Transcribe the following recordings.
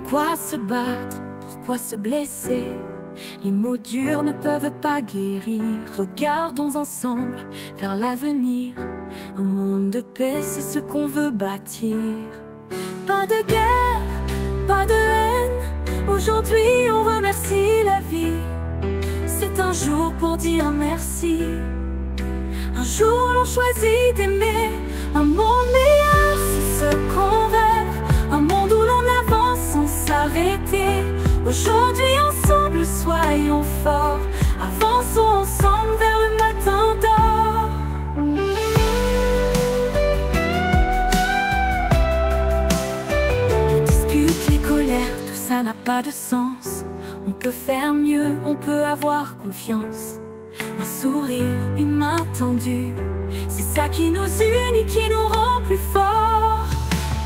Pourquoi se battre? Pourquoi se blesser? Les mots durs ne peuvent pas guérir. Regardons ensemble vers l'avenir. Un monde de paix, c'est ce qu'on veut bâtir. Pas de guerre, pas de haine. Aujourd'hui on remercie la vie. C'est un jour pour dire merci. Un jour l'on choisit d'aimer. Un monde meilleur, c'est ce qu'on rêve. Un monde où l'on avance sans s'arrêter. Aujourd'hui ensemble soyons forts. Avançons ensemble vers le matin d'or. Les disputes, les colères, tout ça n'a pas de sens. On peut faire mieux, on peut avoir confiance. Un sourire, une main tendue, c'est ça qui nous unit, qui nous rend plus forts.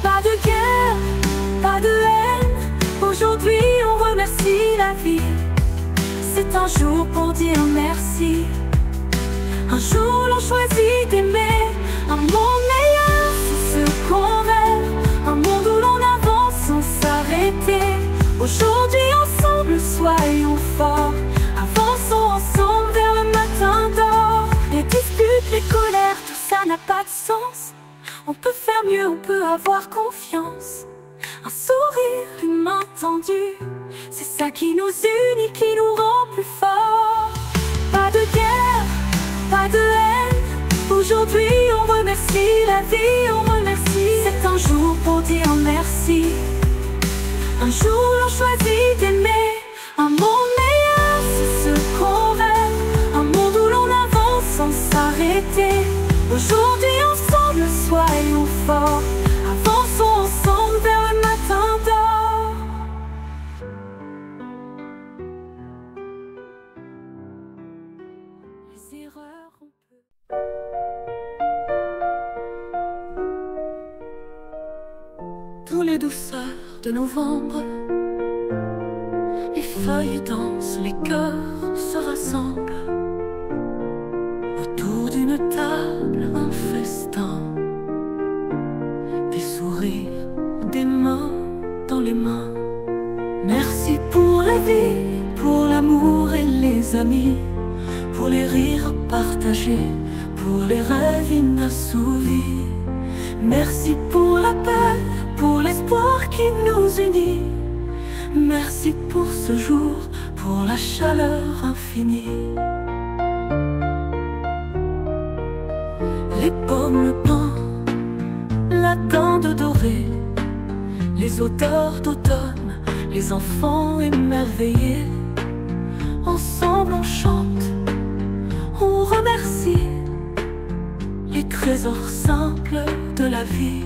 Pas de guerre, pas de haine. Aujourd'hui on remercie la vie. C'est un jour pour dire merci. Un jour l'on choisit d'aimer. Un monde meilleur, c'est ce qu'on rêve. Un monde où l'on avance sans s'arrêter. Aujourd'hui ensemble soyons forts. Avançons ensemble vers le matin d'or. Les disputes, les colères, tout ça n'a pas de sens. On peut faire mieux, on peut avoir confiance. Un sourire, une main tendue, c'est ça qui nous unit, qui nous rend plus forts. Pas de guerre, pas de haine. Aujourd'hui on remercie la vie, on remercie. C'est un jour pour dire merci. Un jour l'on choisit d'aimer. Un monde meilleur, c'est ce qu'on rêve. Un monde où l'on avance sans s'arrêter. Aujourd'hui ensemble soyons forts. Avançons ensemble vers le matin d'or. Les erreurs on peut. Tous les douceurs de novembre, les feuilles dansent, les cœurs se rassemblent. Autour d'une table, un festin. Des sourires, des mains dans les mains. Merci pour la vie, pour l'amour et les amis. Pour les rires partagés, pour les rêves inassouvis. Merci pour la paix, pour l'espoir qui nous unit. Merci pour ce jour, pour la chaleur infinie. Les pommes, le pain, la dinde dorée, les odeurs d'automne, les enfants émerveillés. Ensemble on chante, on remercie les trésors simples de la vie.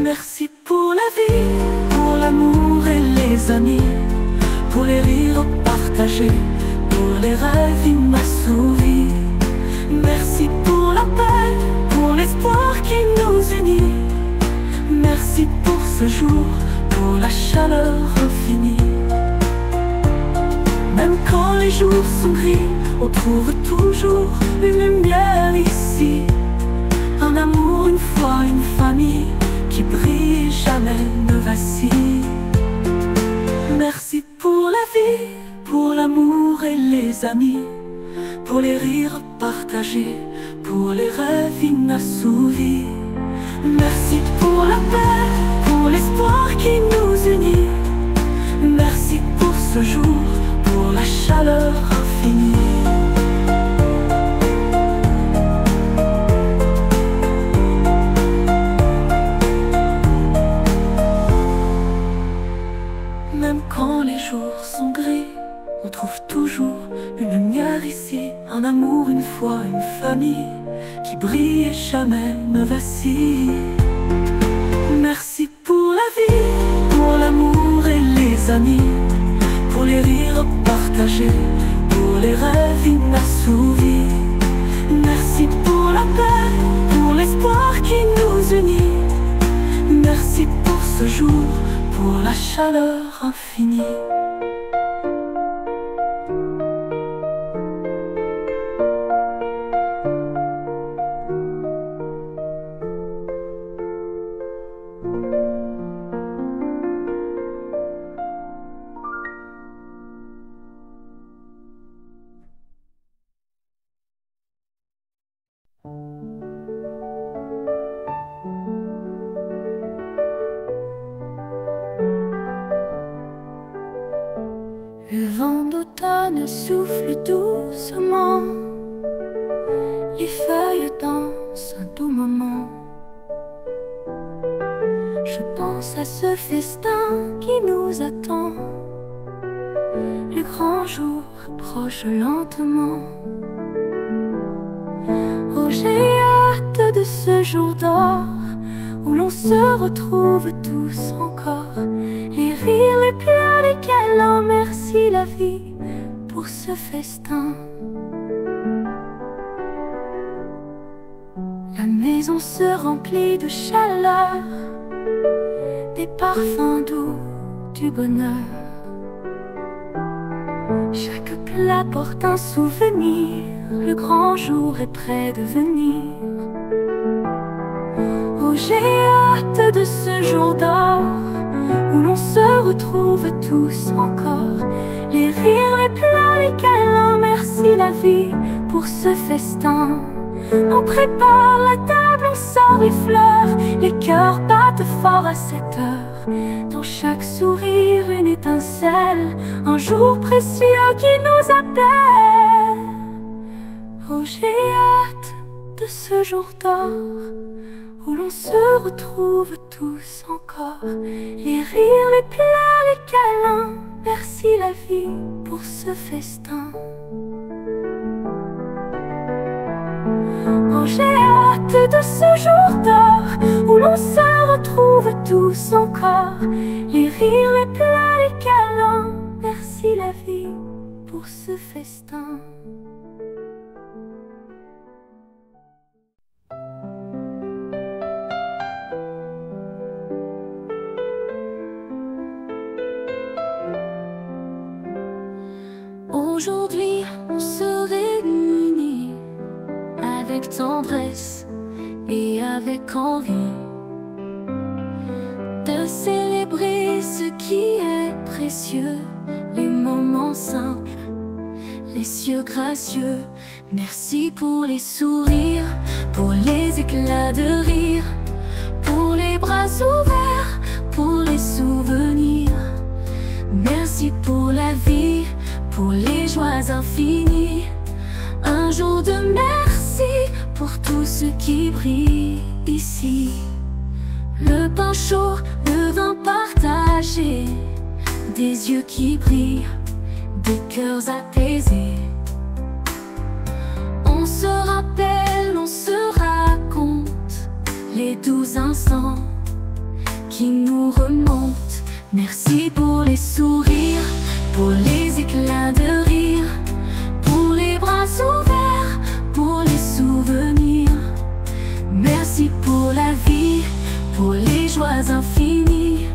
Merci pour la vie, pour l'amour et les amis. Pour les rires partagés, pour les rêves inassouvis. Merci pour la paix, pour l'espoir qui nous unit. Merci pour ce jour, pour la chaleur infinie. Même quand les jours sont gris, on trouve toujours une lumière ici. Un amour, une foi, une famille qui brille et jamais ne vacille. Merci pour la vie, pour l'amour et les amis. Pour les rires partagés, pour les rêves inassouvis. Merci pour la paix, pour l'espoir qui nous unit. Merci pour ce jour, pour la chaleur infinie. Même quand les jours sont gris, on trouve toujours une lumière ici. Un amour, une foi, une famille qui brille et jamais ne vacille. Merci pour la vie, pour l'amour et les amis. Pour les rires partagés, pour les rêves inassouvis. Merci pour la paix, pour l'espoir qui nous unit. Merci pour ce jour, pour la chaleur infinie. souffle doucement, les feuilles dansent un doux moment. Je pense à ce festin qui nous attend, le grand jour approche lentement. Oh, j'ai hâte de ce jour d'or où l'on se retrouve tous encore, les rires, les pleurs, les câlins, merci la vie pour ce festin. La maison se remplit de chaleur, des parfums doux, du bonheur. Chaque plat porte un souvenir, le grand jour est près de venir. Oh, j'ai hâte de ce jour d'or où l'on se retrouve tous encore, les rires, les pleurs, les câlins, merci la vie pour ce festin. On prépare la table, on sort les fleurs, les cœurs battent fort à cette heure. Dans chaque sourire une étincelle, un jour précieux qui nous appelle. Oh, j'ai hâte de ce jour d'or où l'on se retrouve tous encore, les rires, les pleurs, les câlins, merci la vie pour ce festin. Oh, j'ai hâte de ce jour d'or où l'on se retrouve tous encore, les rires, les pleurs, les câlins, merci la vie pour ce festin. Aujourd'hui, on se réunit avec tendresse et avec envie de célébrer ce qui est précieux, les moments simples, les cieux gracieux. Merci pour les sourires, pour les éclats de rire, pour les bras ouverts, pour les souvenirs. Merci pour la vie, pour les joies infinies. Un jour de merci pour tout ce qui brille ici. Le pain chaud, le vin partagé, des yeux qui brillent, des cœurs apaisés. On se rappelle, on se raconte les doux instants qui nous remontent. Merci pour les sourires, pour les éclats de rire, pour les bras ouverts, pour les souvenirs. Merci pour la vie, pour les joies infinies.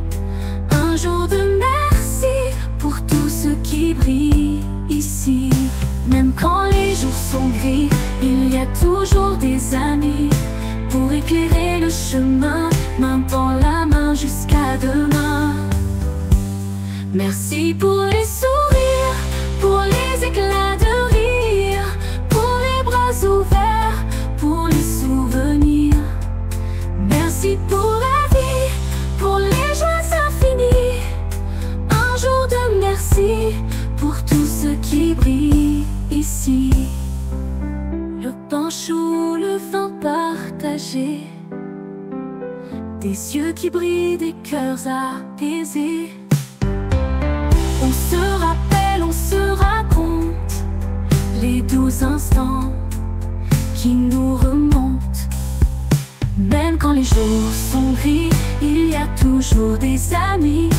Un jour de merci pour tout ce qui brille ici. Même quand les jours sont gris, il y a toujours des amis pour éclairer le chemin, main dans la main jusqu'à demain. Merci pour les sourires, pour les éclats de rire, pour les bras ouverts, pour les souvenirs. Merci pour la vie, pour les joies infinies. Un jour de merci pour tout ce qui brille ici. Le pain chaud, le vin partagé, des yeux qui brillent, des cœurs apaisés. On se rappelle, on se raconte les doux instants qui nous remontent. Même quand les jours sont gris, il y a toujours des amis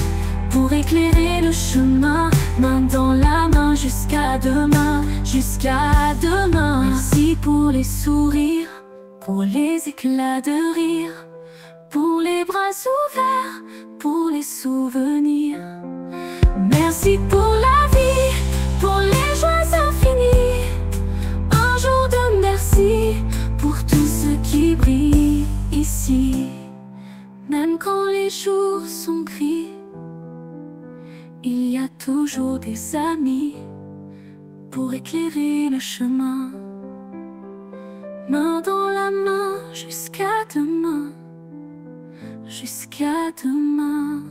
pour éclairer le chemin, main dans la main jusqu'à demain, jusqu'à demain. Merci pour les sourires, pour les éclats de rire, pour les bras ouverts, pour les souvenirs. Merci pour la vie, pour les joies infinies. Un jour de merci pour tout ce qui brille ici. Même quand les jours sont gris, il y a toujours des amis pour éclairer le chemin, main dans la main jusqu'à demain, jusqu'à demain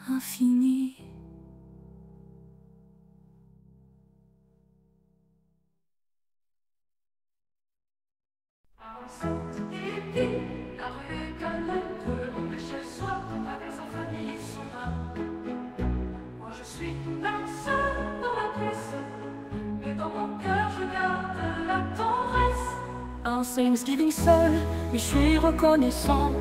infini. La rue galette, on est chez soi, avec sa famille, son âme. Moi je suis un seul dans la pièce, mais dans mon cœur je garde la tendresse. Un Thanksgiving seul, mais je suis reconnaissant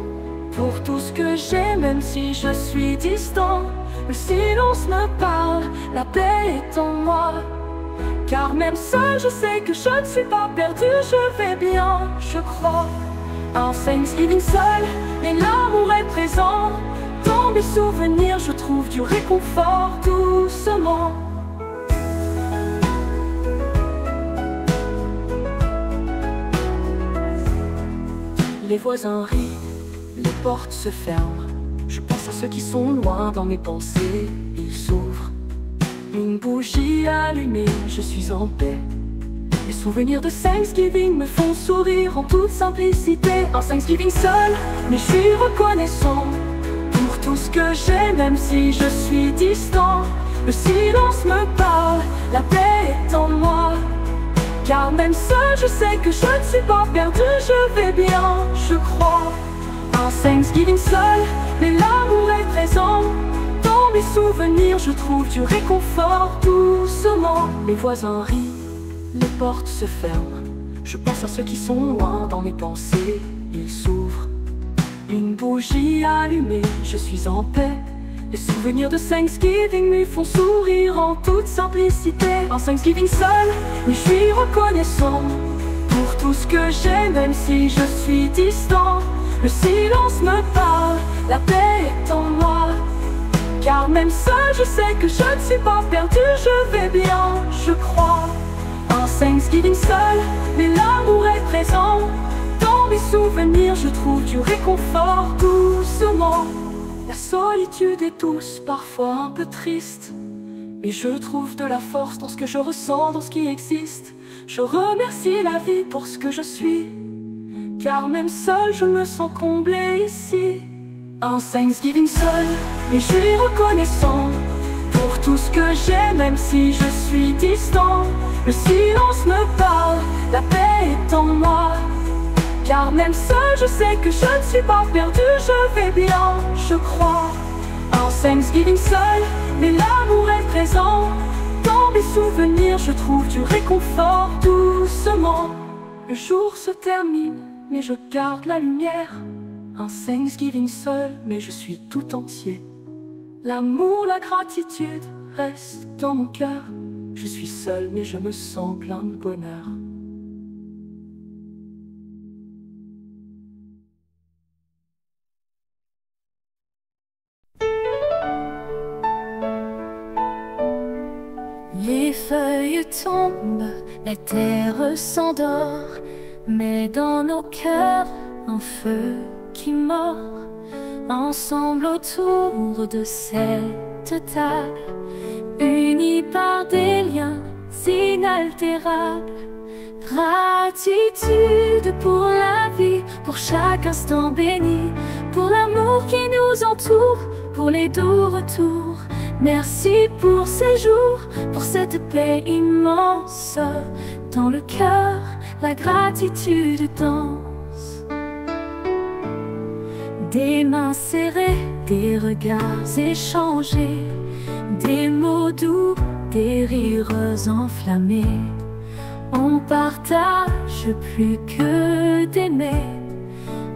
pour tout ce que j'ai, même si je suis distant. Le silence me parle, la paix est en moi. Car même seul, je sais que je ne suis pas perdu, je vais bien, je crois. Un Thanksgiving seul, mais l'amour est présent. Dans mes souvenirs, je trouve du réconfort doucement. Les voisins rient, les portes se ferment. Je pense à ceux qui sont loin dans mes pensées, ils s'ouvrent. Une bougie allumée, je suis en paix. Les souvenirs de Thanksgiving me font sourire en toute simplicité. Un Thanksgiving seul, mais je suis reconnaissant pour tout ce que j'ai, même si je suis distant. Le silence me parle, la paix est en moi. Car même seul, je sais que je ne suis pas perdu, je vais bien, je crois. Un Thanksgiving seul, mais l'amour est présent. Dans mes souvenirs, je trouve du réconfort doucement. Les voisins rient, les portes se ferment. Je pense à ceux qui sont loin dans mes pensées, ils s'ouvrent. Une bougie allumée, je suis en paix. Les souvenirs de Thanksgiving me font sourire en toute simplicité. Un Thanksgiving seul, mais je suis reconnaissant pour tout ce que j'ai, même si je suis distant. Le silence me parle, la paix est en moi. Car même seul, je sais que je ne suis pas perdu, je vais bien, je crois. Un Thanksgiving seul, mais l'amour est présent. Dans mes souvenirs, je trouve du réconfort doucement. La solitude est douce, parfois un peu triste, mais je trouve de la force dans ce que je ressens, dans ce qui existe. Je remercie la vie pour ce que je suis, car même seul je me sens comblé ici. Un Thanksgiving seul, mais je suis reconnaissant pour tout ce que j'ai, même si je suis distant. Le silence me parle, la paix est en moi. Car même seul, je sais que je ne suis pas perdu, je vais bien, je crois. Un Thanksgiving seul, mais l'amour est présent. Dans mes souvenirs, je trouve du réconfort doucement. Le jour se termine, mais je garde la lumière. Un Thanksgiving seul, mais je suis tout entier. L'amour, la gratitude restent dans mon cœur. Je suis seul, mais je me sens plein de bonheur. Les feuilles tombent, la terre s'endort, mais dans nos cœurs, un feu qui mord. Ensemble autour de cette table, unis par des liens inaltérables. Gratitude pour la vie, pour chaque instant béni, pour l'amour qui nous entoure, pour les doux retours. Merci pour ces jours, pour cette paix immense. Dans le cœur, la gratitude danse. Des mains serrées, des regards échangés, des mots doux, des rires enflammés. On partage plus que d'aimer,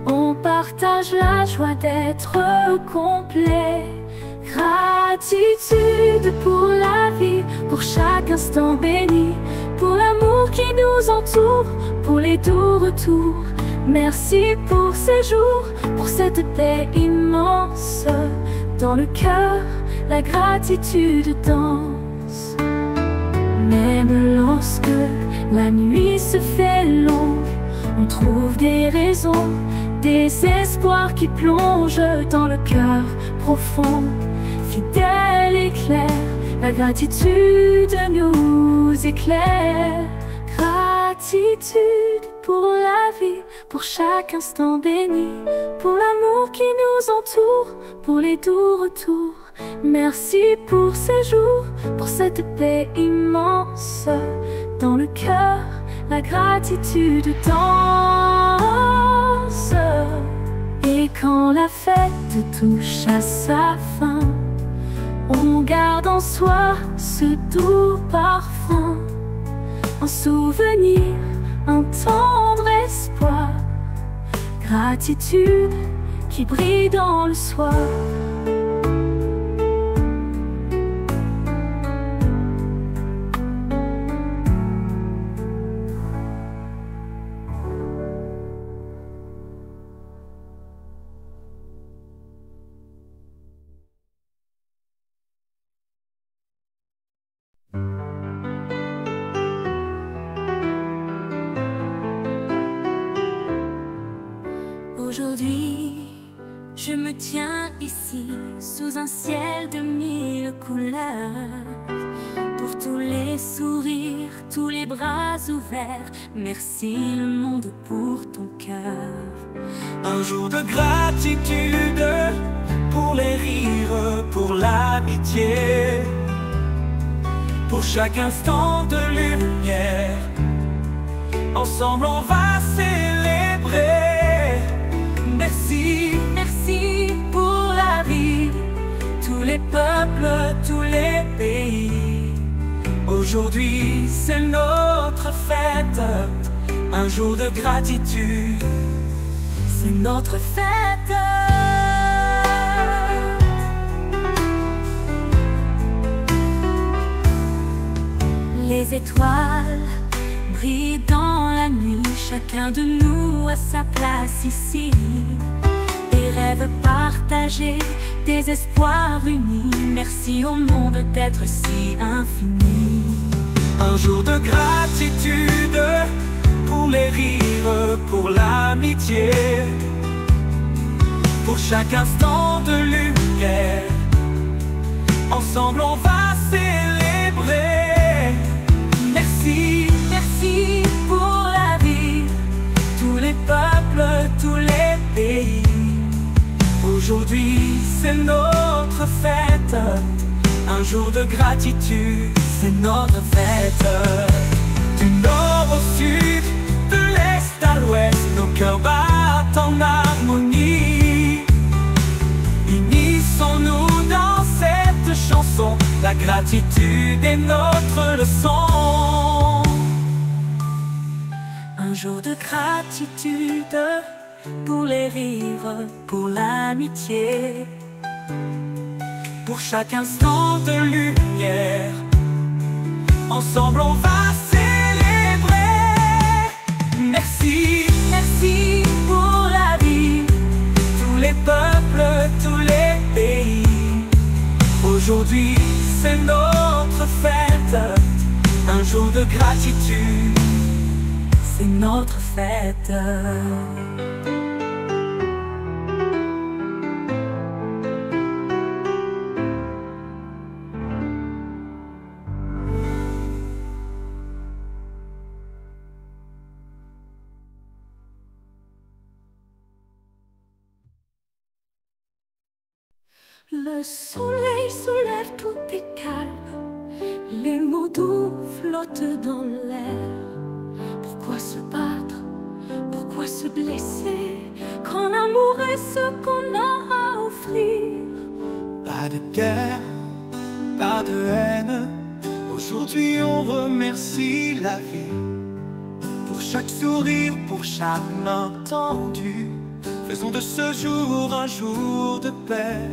on partage la joie d'être complet. Gratitude pour la vie, pour chaque instant béni, pour l'amour qui nous entoure, pour les doux retours. Merci pour ces jours, pour cette paix immense. Dans le cœur, la gratitude danse. Même lorsque la nuit se fait longue, on trouve des raisons, des espoirs qui plongent dans le cœur profond. Fidèle et clair, la gratitude nous éclaire. Gratitude pour la vie, pour chaque instant béni, pour l'amour qui nous entoure, pour les doux retours. Merci pour ces jours, pour cette paix immense. Dans le cœur, la gratitude danse. Quand la fête touche à sa fin, on garde en soi ce doux parfum, un souvenir, un tendre espoir, gratitude qui brille dans le soir. Aujourd'hui, je me tiens ici, sous un ciel de mille couleurs. Pour tous les sourires, tous les bras ouverts, merci le monde pour ton cœur. Un jour de gratitude, pour les rires, pour l'amitié, pour chaque instant de lumière. Ensemble on va célébrer. Merci, merci pour la vie, tous les peuples, tous les pays. Aujourd'hui c'est notre fête, un jour de gratitude, c'est notre fête. Les étoiles brillent dans la nuit, chacun de nous a sa place ici. Des rêves partagés, des espoirs unis, merci au monde d'être si infini. Un jour de gratitude, pour les rires, pour l'amitié, pour chaque instant de lumière. Ensemble on va célébrer. Merci, merci pour la vie, tous les peuples, tous les pays. Aujourd'hui c'est notre fête, un jour de gratitude, c'est notre fête. Du nord au sud, de l'est à l'ouest, nos cœurs battent en harmonie. Unissons-nous dans cette chanson, la gratitude est notre leçon. Un jour de gratitude, pour les rires, pour l'amitié, pour chaque instant de lumière. Ensemble on va célébrer. Merci, merci pour la vie, tous les peuples, tous les pays. Aujourd'hui c'est notre fête, un jour de gratitude, c'est notre fête. Le soleil soulève tout est calme, les mots doux flottent dans l'air. Pourquoi se battre, pourquoi se blesser, quand l'amour est ce qu'on a à offrir? Pas de guerre, pas de haine, aujourd'hui on remercie la vie. Pour chaque sourire, pour chaque main tendue, faisons de ce jour un jour de paix.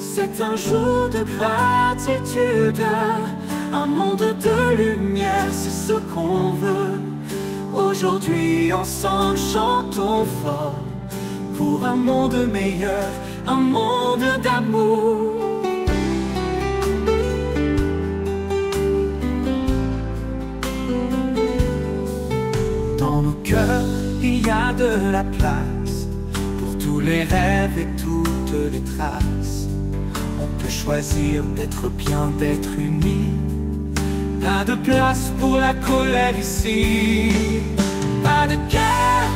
C'est un jour de gratitude, un monde de lumière, c'est ce qu'on veut. Aujourd'hui ensemble chantons fort, pour un monde meilleur, un monde d'amour. Dans nos cœurs, il y a de la place pour tous les rêves et toutes les traces. On peut choisir d'être bien, d'être unis. Pas de place pour la colère ici. Pas de guerre,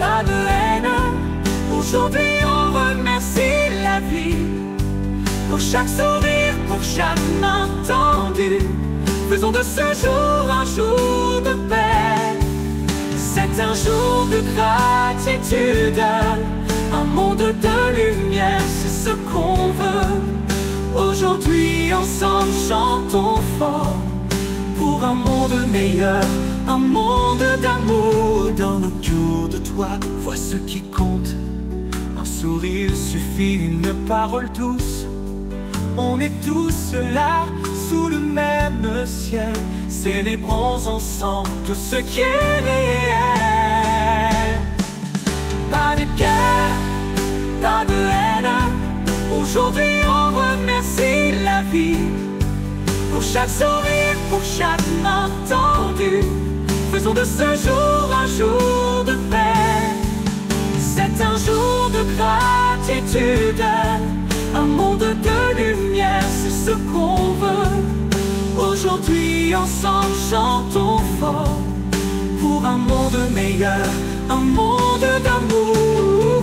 pas de haine. Aujourd'hui on remercie la vie. Pour chaque sourire, pour chaque main tendue, faisons de ce jour un jour de paix. C'est un jour de gratitude, un monde de lumière, c'est ce qu'on veut. Aujourd'hui ensemble chantons fort pour un monde meilleur, un monde d'amour. Dans autour de toi, vois ce qui compte. Un sourire suffit, une parole douce. On est tous là sous le même ciel. Célébrons ensemble tout ce qui est réel. Pas de guerre, pas de haine. Aujourd'hui on remercie la vie. Pour chaque sourire, pour chaque main tendue. Faisons de ce jour un jour de paix. C'est un jour de gratitude. Un monde de lumière, c'est ce qu'on veut. Aujourd'hui ensemble chantons fort pour un monde meilleur, un monde d'amour.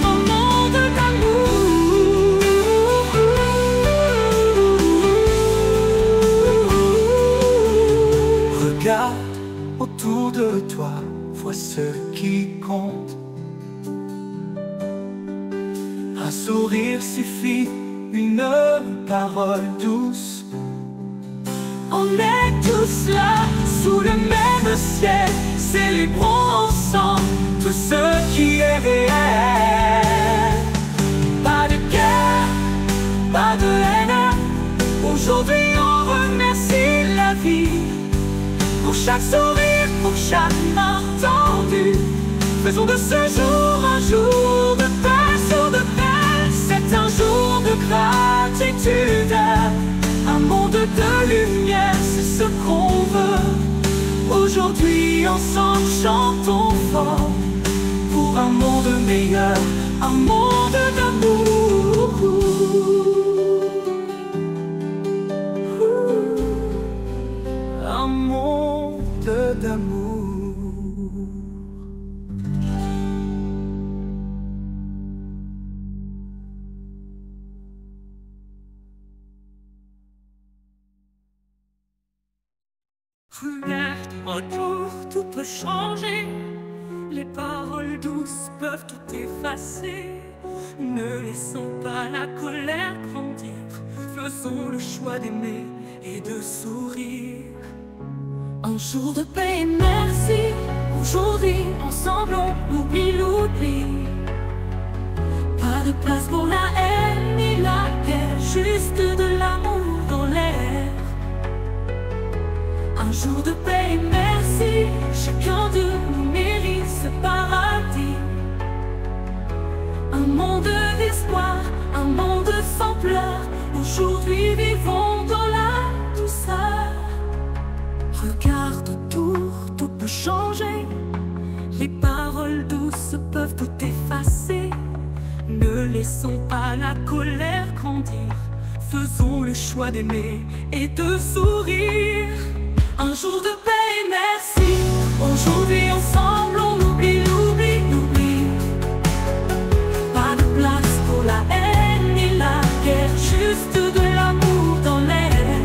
Un monde d'amour. Regarde autour de toi, vois ce qui compte. Un sourire suffit, une parole douce. On est tous là, sous le même ciel. Célébrons ensemble tout ce qui est réel. Pas de guerre, pas de haine. Aujourd'hui on remercie la vie. Pour chaque sourire, pour chaque main tendue. Faisons de ce jour un jour de paix, jour de paix. C'est un jour de gratitude. Un monde de lumière, c'est ce qu'on veut. Aujourd'hui ensemble chantons fort pour un monde meilleur, un monde d'amour. Un monde d'amour. Regarde autour, tout peut changer. Les paroles douces peuvent tout effacer. Ne laissons pas la colère grandir. Faisons le choix d'aimer et de sourire. Un jour de paix et merci. Aujourd'hui, ensemble on oublie l'oubli. Pas de place pour la haine ni la guerre, juste de l'amour dans l'air. Un jour de paix et merci. Chacun de nous mérite ce paradis. Un monde d'espoir, un monde sans pleurs. Aujourd'hui vivons dans la douceur. Regarde autour, tout peut changer. Les paroles douces peuvent tout effacer. Ne laissons pas la colère grandir. Faisons le choix d'aimer et de sourire. Un jour de paix et merci. Aujourd'hui ensemble on oublie, l'oubli, l'oubli. Pas de place pour la haine ni la guerre, juste de l'amour dans l'air.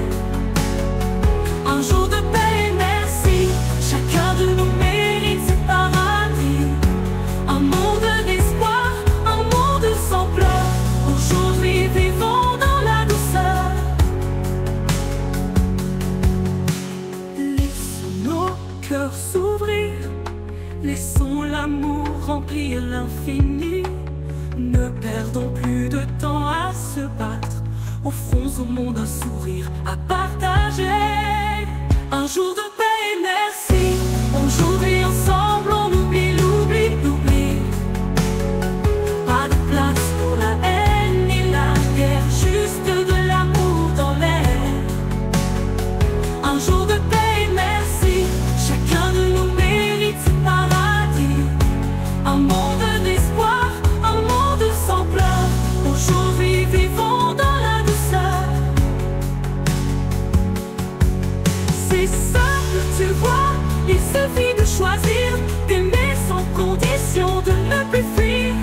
Un jour de paix et merci. Chacun de nous mérite ce paradis. Un monde d'espoir, un monde sans pleurs. Aujourd'hui vivons dans la douceur. Cœur s'ouvrir, laissons l'amour remplir l'infini. Ne perdons plus de temps à se battre. Offrons au monde un sourire à partager. Un jour de paix et merci. Aujourd'hui ensemble on oublie, l'oubli, l'oubli. Pas de place pour la haine ni la guerre, juste de l'amour dans l'air. Un jour de paix et merci. Chacun de nous mérite ce paradis. Un monde d'espoir, un monde sans pleurs. Aujourd'hui vivons dans la douceur. C'est simple, tu vois, il suffit de choisir, d'aimer sans condition, de ne plus fuir.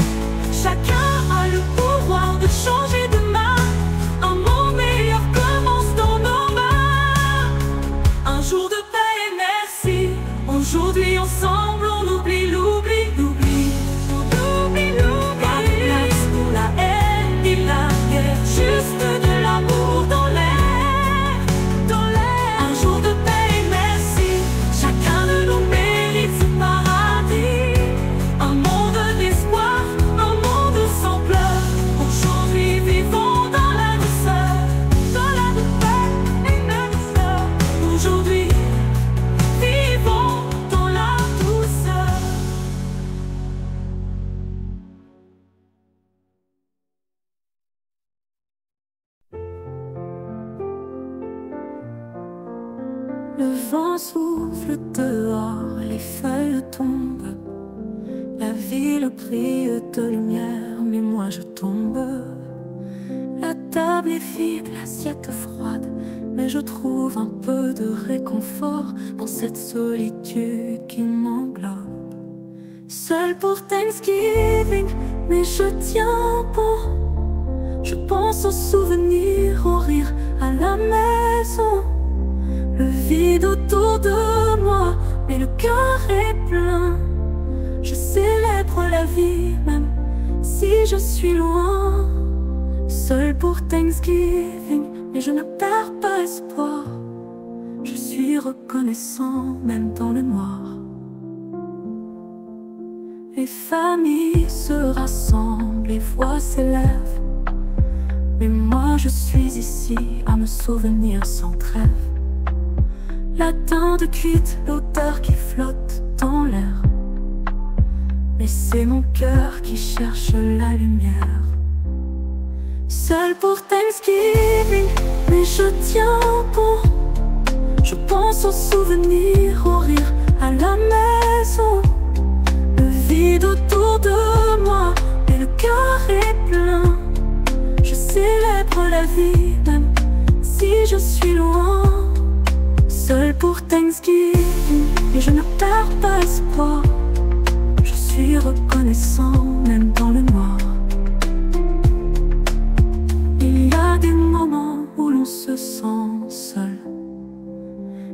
Chacun a le pouvoir de changer demain. Un monde meilleur commence dans nos mains. Le vent souffle dehors, les feuilles tombent. La ville brille de lumière, mais moi je tombe. La table est vide, l'assiette froide, mais je trouve un peu de réconfort dans cette solitude qui m'englobe. Seul pour Thanksgiving, mais je tiens bon. Je pense aux souvenirs, aux rires à la maison. Le vide autour de moi, mais le cœur est plein. Je célèbre la vie, même si je suis loin. Seul pour Thanksgiving, mais je ne perds pas espoir. Je suis reconnaissant, même dans le noir. Les familles se rassemblent, les voix s'élèvent. Mais moi je suis ici à me souvenir sans trêve. La dinde cuite, l'odeur qui flotte dans l'air. Mais c'est mon cœur qui cherche la lumière. Seul pour Thanksgiving, mais je tiens bon. Je pense aux souvenirs, aux rires à la maison. Le vide autour de moi, mais le cœur est plein. Je célèbre la vie, même si je suis loin. Seul pour Thanksgiving, et je ne perds pas espoir. Je suis reconnaissant, même dans le noir. Il y a des moments où l'on se sent seul,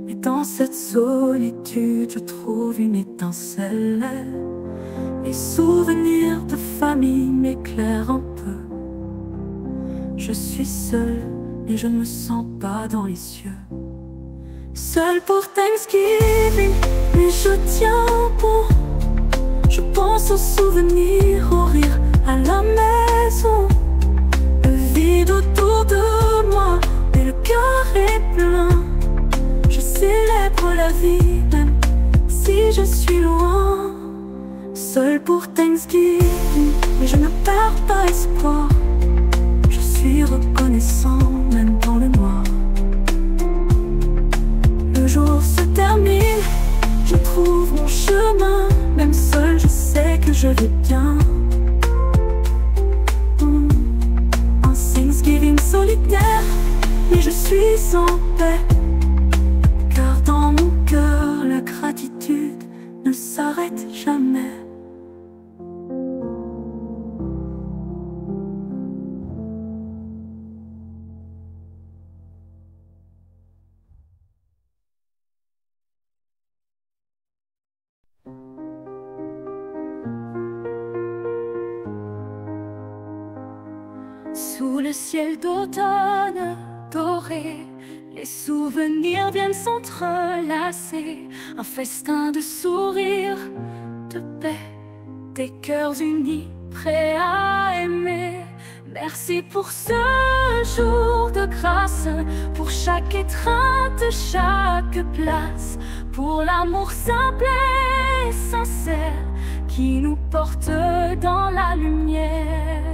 mais dans cette solitude, je trouve une étincelle. Les souvenirs de famille m'éclairent un peu. Je suis seul, et je ne me sens pas dans les cieux. Seul pour Thanksgiving, mais je tiens bon. Je pense aux souvenirs, aux rires à la maison. Le vide autour de moi, mais le cœur est plein. Je célèbre la vie, même si je suis loin. Seul pour Thanksgiving, mais je ne perds pas espoir. Je suis reconnaissant, même dans le noir. Le jour se termine, je trouve mon chemin. Même seul, je sais que je vais bien. Un Thanksgiving solitaire, mais je suis en paix. Car dans mon cœur, la gratitude ne s'arrête jamais. Sous le ciel d'automne doré, les souvenirs viennent s'entrelacer. Un festin de sourires, de paix, des cœurs unis, prêts à aimer. Merci pour ce jour de grâce, pour chaque étreinte, chaque place, pour l'amour simple et sincère qui nous porte dans la lumière.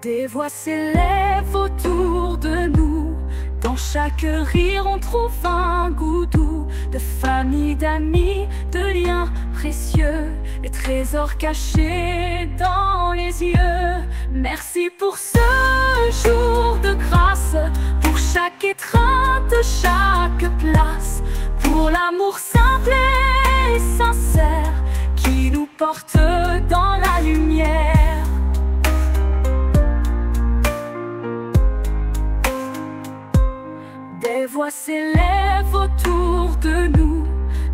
Des voix s'élèvent autour de nous. Dans chaque rire on trouve un goût doux. De famille, d'amis, de liens précieux, les trésors cachés dans les yeux. Merci pour ce jour de grâce, pour chaque étreinte, chaque place, pour l'amour simple et sincère qui nous porte dans la lumière. Des voix s'élèvent autour de nous.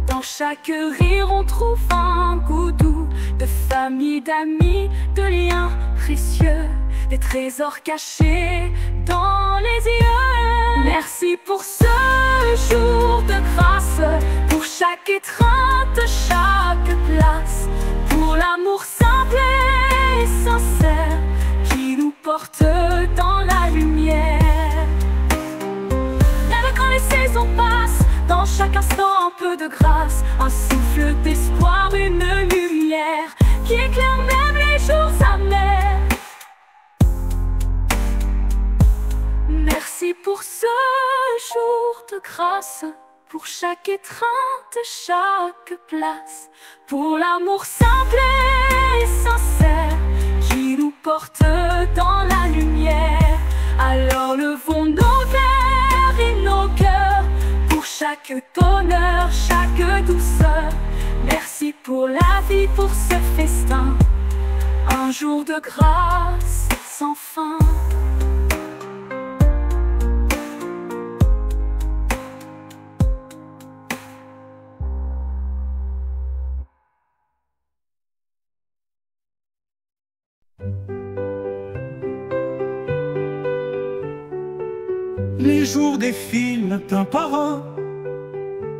Dans chaque rire on trouve un goût doux. De famille, d'amis, de liens précieux, des trésors cachés dans les yeux. Merci pour ce jour de grâce, pour chaque étreinte, chaque place, pour l'amour simple et sincère qui nous porte dans la lumière. Les saisons passent, dans chaque instant un peu de grâce, un souffle d'espoir, une lumière qui éclaire même les jours amers. pour ce jour de grâce, pour chaque étreinte, chaque place, pour l'amour simple et sincère qui nous porte dans la lumière. Alors levons nos verres et nos cœurs pour chaque bonheur, chaque douceur. Merci pour la vie, pour ce festin, un jour de grâce sans fin. Les jours défilent d'un par un.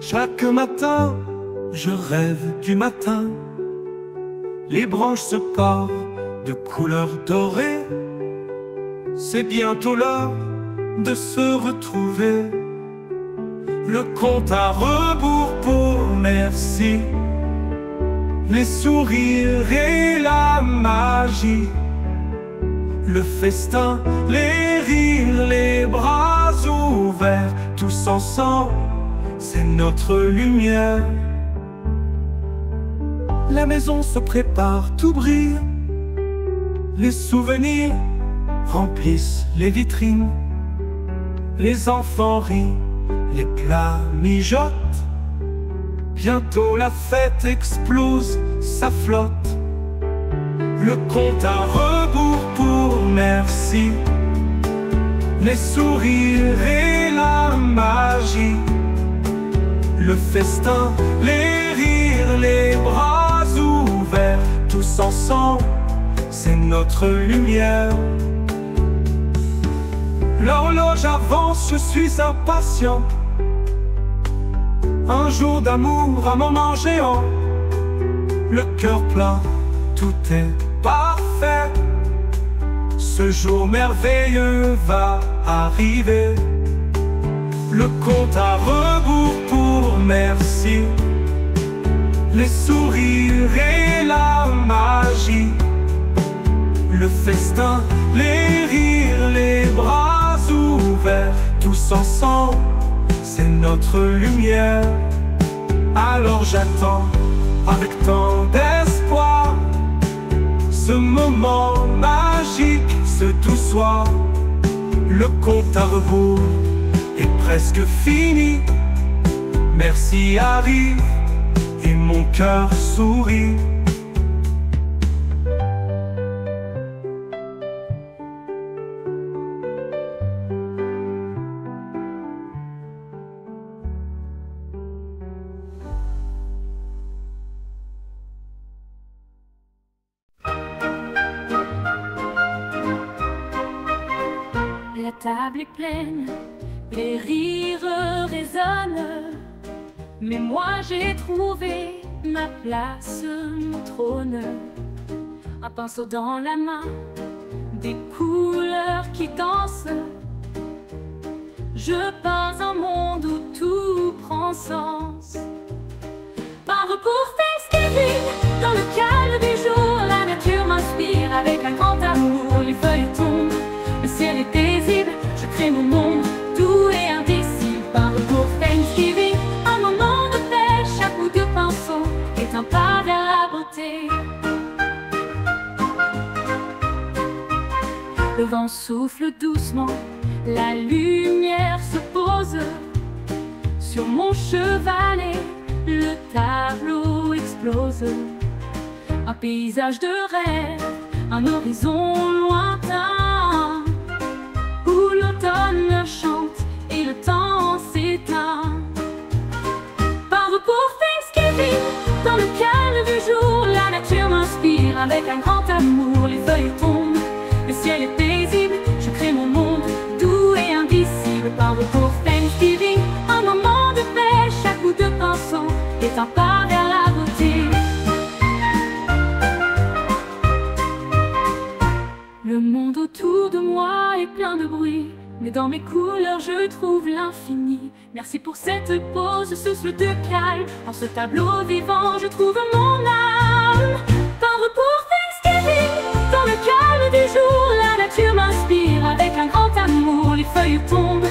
Chaque matin, je rêve du matin. Les branches se parent de couleur dorée. C'est bientôt l'heure de se retrouver. Le compte à rebours pour merci. Les sourires et la magie. Le festin, les rires, les bras ouverts, tous ensemble, c'est notre lumière. La maison se prépare, tout brille. Les souvenirs remplissent les vitrines. Les enfants rient, les plats mijotent. Bientôt la fête explose, ça flotte. Le compte à rebours pour merci. Les sourires et la magie. Le festin, les rires, les bras ouverts, tous ensemble, c'est notre lumière. L'horloge avance, je suis impatient. Un jour d'amour, un moment géant. Le cœur plein, tout est parfait. Ce jour merveilleux va arriver. Le compte à rebours pour merci. Les sourires et la magie. Le festin, les rires, les bras ouverts, tous ensemble, c'est notre lumière. Alors j'attends avec tant d'espoir ce moment magique, ce doux soir. Le compte à rebours est presque fini. Merci arrive et mon cœur sourit. La table est pleine, les rires résonnent. Mais moi j'ai trouvé ma place, mon trône. Un pinceau dans la main, des couleurs qui dansent. Je peins un monde où tout prend sens. Par pour Thanksgiving, dans le calme du jour, la nature m'inspire avec un grand amour. Les feuilles tombent, le ciel est paisible, je crée mon monde doux et indicible. Par pour Thanksgiving, un moment de paix, chaque bout de pinceau est un pas vers la beauté. Le vent souffle doucement, la lumière se pose sur mon chevalet, le tableau explose. Un paysage de rêve, un horizon lointain, où l'automne chante et le temps s'éteint. Par pour Thanksgiving, dans le calme du jour, la nature m'inspire avec un grand amour. Les feuilles tombent, le ciel est paisible, je crée mon monde doux et indicible. Par pour Thanksgiving, un moment de paix, chaque bout de pinceau est un pas vers la beauté. Le monde autour de moi est plein de bruit, mais dans mes couleurs je trouve l'infini. Merci pour cette pause, ce souffle de calme. En ce tableau vivant je trouve mon âme. Par pour Thanksgiving, dans le calme du jour, la nature m'inspire avec un grand amour. Les feuilles tombent,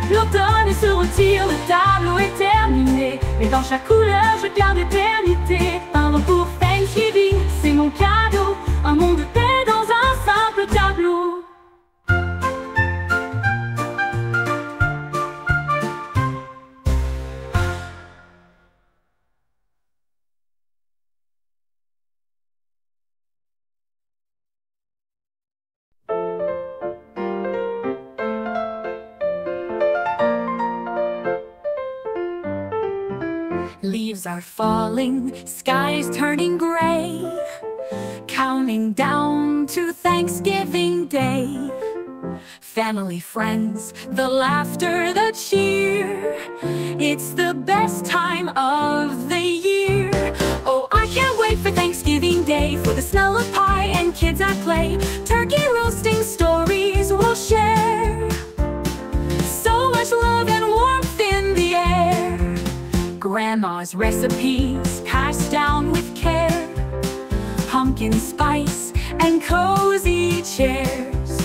L'automne se retire, le tableau est terminé, mais dans chaque couleur je garde l'éternité. Peindre pour Thanksgiving, c'est mon cadeau, un monde de paix dans un simple tableau. Leaves are falling, skies turning gray, counting down to Thanksgiving Day. Family, friends, the laughter, the cheer, it's the best time of the year. Oh, I can't wait for Thanksgiving Day, for the smell of pie and kids at play. Turkey roasting, stories we'll share, so much love and warmth in the air. Grandma's recipes passed down with care, pumpkin spice and cozy chairs,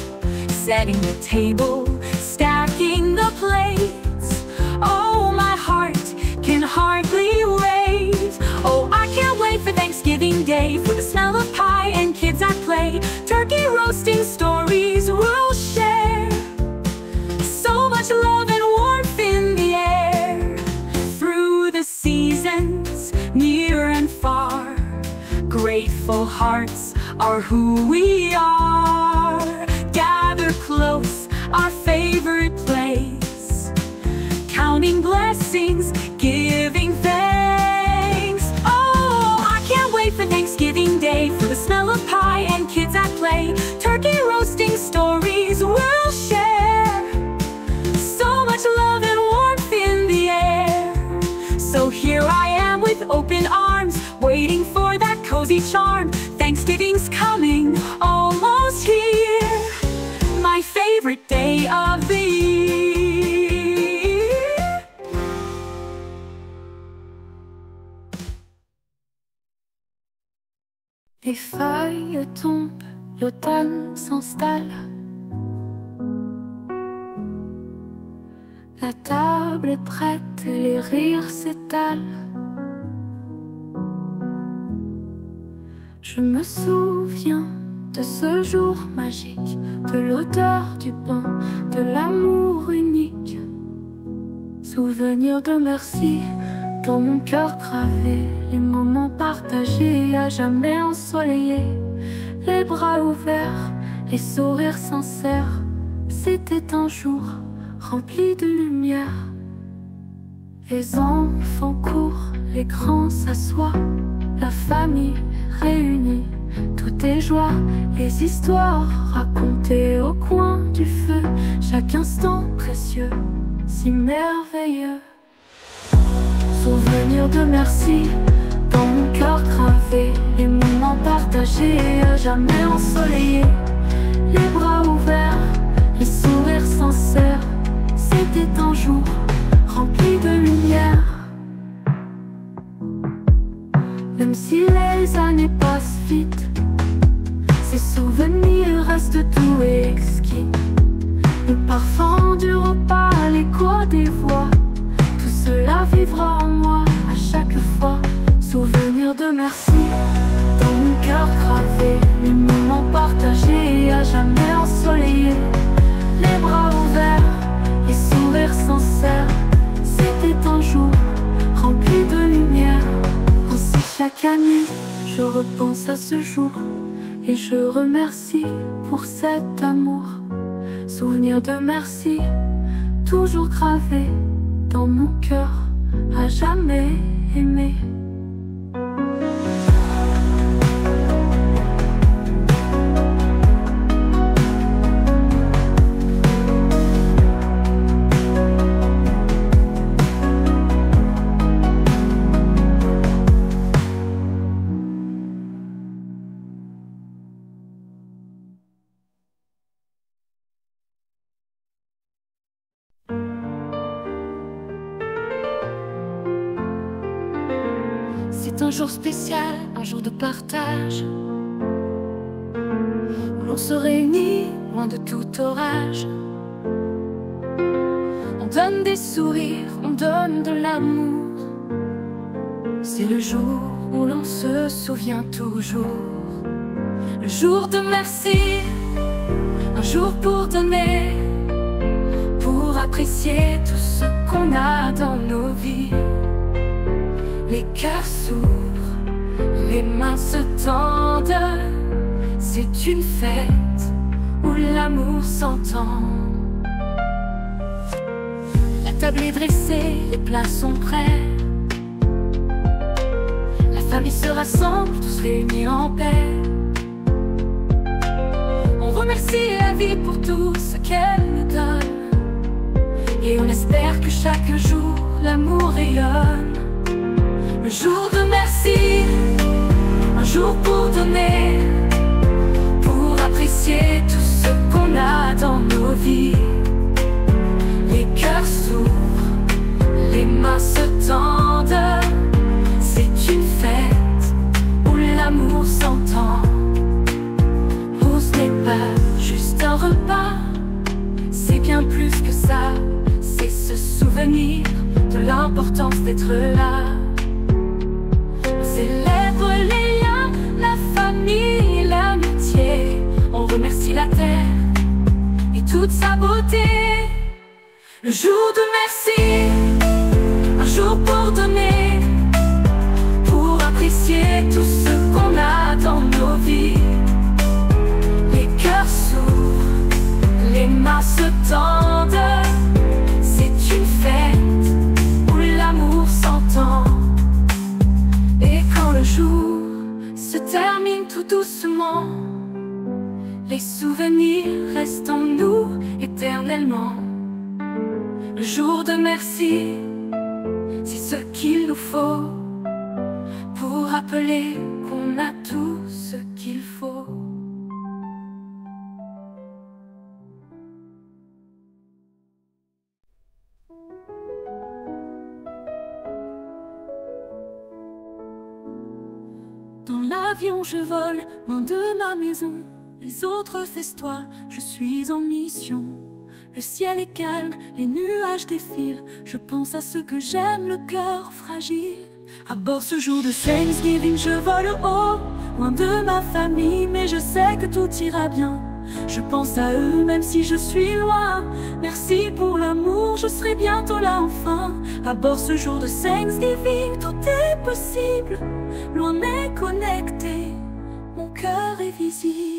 setting the table, stacking the plates. Oh, my heart can hardly wait. Oh, I can't wait for Thanksgiving Day, for the smell of pie and kids at play. Turkey roasting, stories we'll share, so much love and warmth in the air. Through the seasons, near and far, grateful hearts are who we are. Gather close, our favorite place, counting blessings, giving thanks. Oh, I can't wait for Thanksgiving Day, for the smell of pie and kids at play. Turkey roasting, stories we'll share, so much love and warmth in the air. So here I am with open arms, waiting for that cozy charm. Thanksgiving's coming, almost here, my favorite day of the year. Les feuilles tombent, l'automne s'installe, la table est prête, les rires s'étalent. Je me souviens de ce jour magique, de l'odeur du pain, de l'amour unique. Souvenir de merci dans mon cœur gravé, les moments partagés à jamais ensoleillés, les bras ouverts, les sourires sincères. C'était un jour rempli de lumière. Les enfants courent, les grands s'assoient, la famille réunie, tout est joie, les histoires racontées au coin du feu, chaque instant précieux, si merveilleux. Souvenir de merci dans mon cœur gravé, les moments partagés à jamais ensoleillés, les bras ouverts, les sourires sincères. C'était un jour rempli de lumière. Même si les années passent vite, ces souvenirs restent doux et exquis. Le parfum du repas, l'écho des voix, tout cela vivra en moi à chaque fois. Souvenir de merci dans mon cœur gravé, les moments partagés à jamais ensoleillés, les bras ouverts, les sourires sincères. C'était un jour rempli de lumière. Ainsi chaque année, je repense à ce jour et je remercie pour cet amour. Souvenir de merci, toujours gravé dans mon cœur, à jamais aimé. C'est un jour spécial, un jour de partage, où l'on se réunit loin de tout orage. On donne des sourires, on donne de l'amour. C'est le jour où l'on se souvient toujours. Le jour de merci, un jour pour donner, pour apprécier tout ce qu'on a dans nos vies. Les cœurs s'ouvrent, les mains se tendent. C'est une fête où l'amour s'entend. La table est dressée, les plats sont prêts. La famille se rassemble, tous réunis en paix. On remercie la vie pour tout ce qu'elle nous donne, et on espère que chaque jour l'amour rayonne. Le jour de merci, un jour pour donner, pour apprécier tout ce qu'on a dans nos vies. Les cœurs s'ouvrent, les mains se tendent. C'est une fête où l'amour s'entend. Oh, ce n'est pas juste un repas, c'est bien plus que ça. C'est se souvenir de l'importance d'être là. On célèbre les liens, la famille, l'amitié. On remercie la terre et toute sa beauté. Le jour de merci, un jour pour donner, pour apprécier tout ce qu'on a dans nos vies. Les cœurs s'ouvrent, les mains se tendent. C'est une fête où l'amour s'entend. Et quand le jour se termine tout doucement, les souvenirs restent en nous éternellement. Le jour de merci, c'est ce qu'il nous faut pour rappeler qu'on a tout ce qu'il faut. Dans l'avion je vole, loin de ma maison. Les autres festoient, je suis en mission. Le ciel est calme, les nuages défilent. Je pense à ceux que j'aime, le cœur fragile. À bord ce jour de Thanksgiving, je vole haut, loin de ma famille, mais je sais que tout ira bien. Je pense à eux même si je suis loin. Merci pour l'amour, je serai bientôt là enfin. À bord ce jour de Thanksgiving, tout est possible. Loin mais connecté, mon cœur est visible.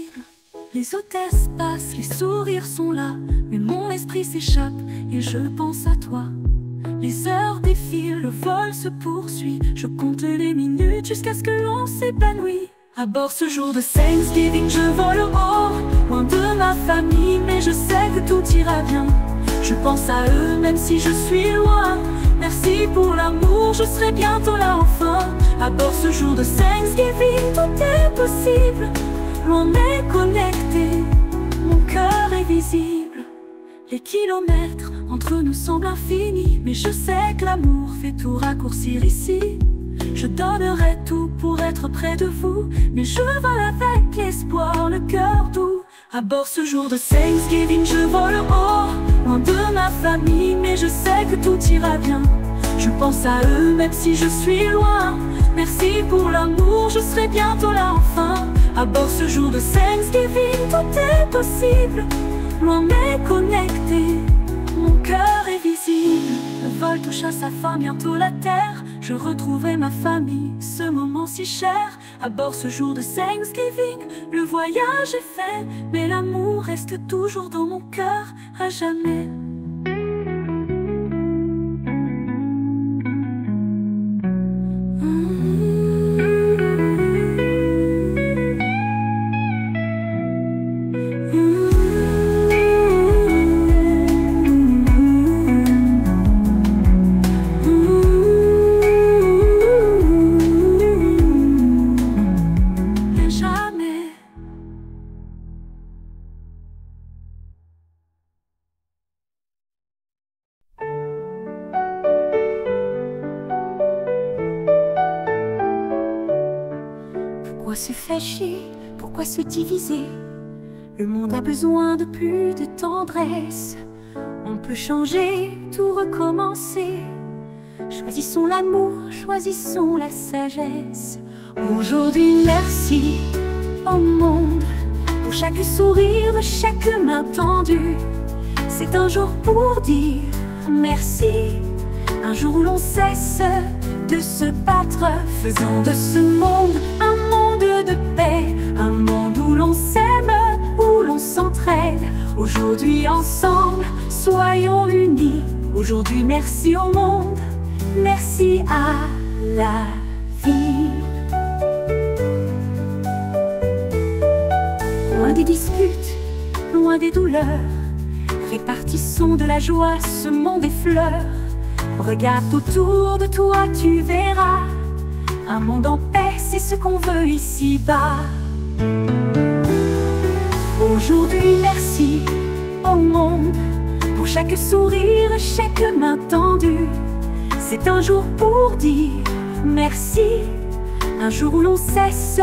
Les hôtesses passent, les sourires sont là, mais mon esprit s'échappe et je pense à toi. Les heures défilent, le vol se poursuit. Je compte les minutes jusqu'à ce que l'on s'épanouit. À bord ce jour de Thanksgiving, je vole haut, loin de ma famille, mais je sais que tout ira bien. Je pense à eux même si je suis loin. Merci pour l'amour, je serai bientôt là enfin. À bord ce jour de Thanksgiving, tout est possible. Loin mais connecté, mon cœur est visible. Les kilomètres entre nous semblent infinis, mais je sais que l'amour fait tout raccourcir ici. Je donnerai tout pour être près de vous, mais je vole avec l'espoir, le cœur doux. À bord ce jour de Thanksgiving, je vole haut, loin de ma famille, mais je sais que tout ira bien. Je pense à eux même si je suis loin. Merci pour l'amour, je serai bientôt là enfin. À bord ce jour de Thanksgiving, tout est possible. Loin mais connecté, mon cœur est visible. Le vol touche à sa fin, bientôt la terre. Je retrouverai ma famille, ce moment si cher. À bord ce jour de Thanksgiving, le voyage est fait, mais l'amour reste toujours dans mon cœur à jamais. Pourquoi se fâcher? Pourquoi se diviser? Le monde a besoin de plus de tendresse. On On peut changer, tout recommencer. Choisissons l'amour, choisissons la sagesse. Aujourd'hui, merci au monde pour chaque sourire, chaque main tendue. C'est un jour pour dire merci, un jour où l'on cesse de se battre. Faisons de ce monde un monde de paix, un monde où l'on s'aime, où l'on s'entraide. Aujourd'hui ensemble, soyons unis. Aujourd'hui, merci au monde, merci à la vie. Loin des disputes, loin des douleurs, répartissons de la joie, semons des fleurs. Regarde autour de toi, tu verras un monde en paix, c'est ce qu'on veut ici-bas. Aujourd'hui, merci au monde pour chaque sourire, chaque main tendue. C'est un jour pour dire merci, un jour où l'on cesse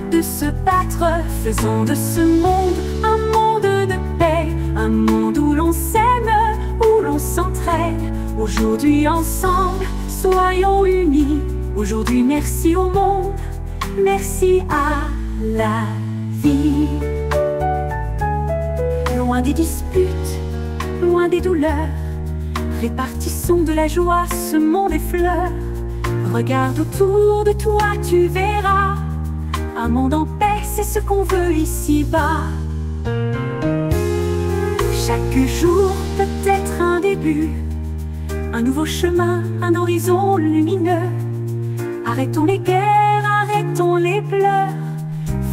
de se battre. Faisons de ce monde un monde de paix, un monde où l'on s'aime, où l'on s'entraide. Aujourd'hui ensemble, soyons unis. Aujourd'hui, merci au monde, merci à la vie. Loin des disputes, loin des douleurs, répartissons de la joie, semons des fleurs. Regarde autour de toi, tu verras un monde en paix, c'est ce qu'on veut ici-bas. Chaque jour peut être un début, un nouveau chemin, un horizon lumineux. Arrêtons les guerres, arrêtons les pleurs.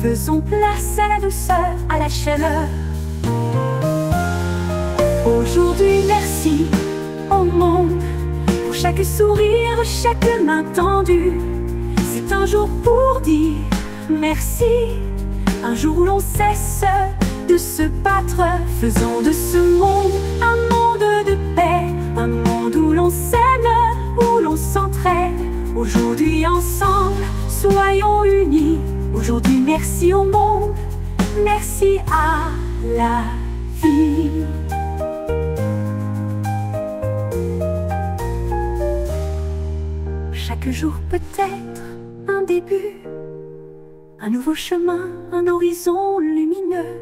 Faisons place à la douceur, à la chaleur. Aujourd'hui, merci au monde pour chaque sourire, chaque main tendue. C'est un jour pour dire merci, un jour où l'on cesse de se battre. Faisons de ce monde un monde de paix, un monde où l'on s'aime, où l'on s'entraide. Aujourd'hui ensemble, soyons unis. Aujourd'hui, merci au monde, merci à la vie. Chaque jour peut être un début, un nouveau chemin, un horizon lumineux.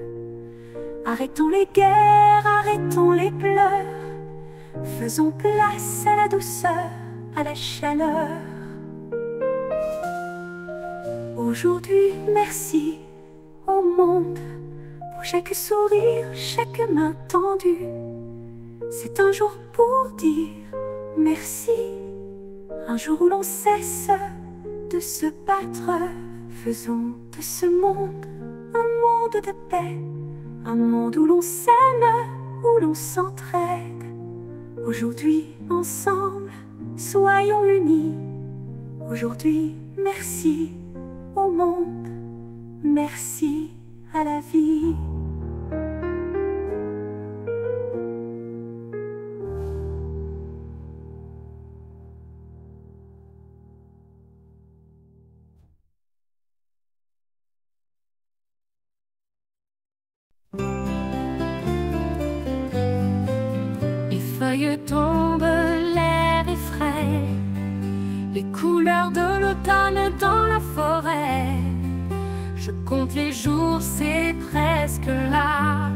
Arrêtons les guerres, arrêtons les pleurs. Faisons place à la douceur, à la chaleur. Aujourd'hui, merci au monde pour chaque sourire, chaque main tendue. C'est un jour pour dire merci, un jour où l'on cesse de se battre. Faisons de ce monde un monde de paix, un monde où l'on s'aime, où l'on s'entraide. Aujourd'hui, ensemble, soyons unis. Aujourd'hui, merci au monde, merci à la vie. Les feuilles tombent, l'air est frais, les couleurs de l'automne dans la forêt. Je compte les jours, c'est presque là,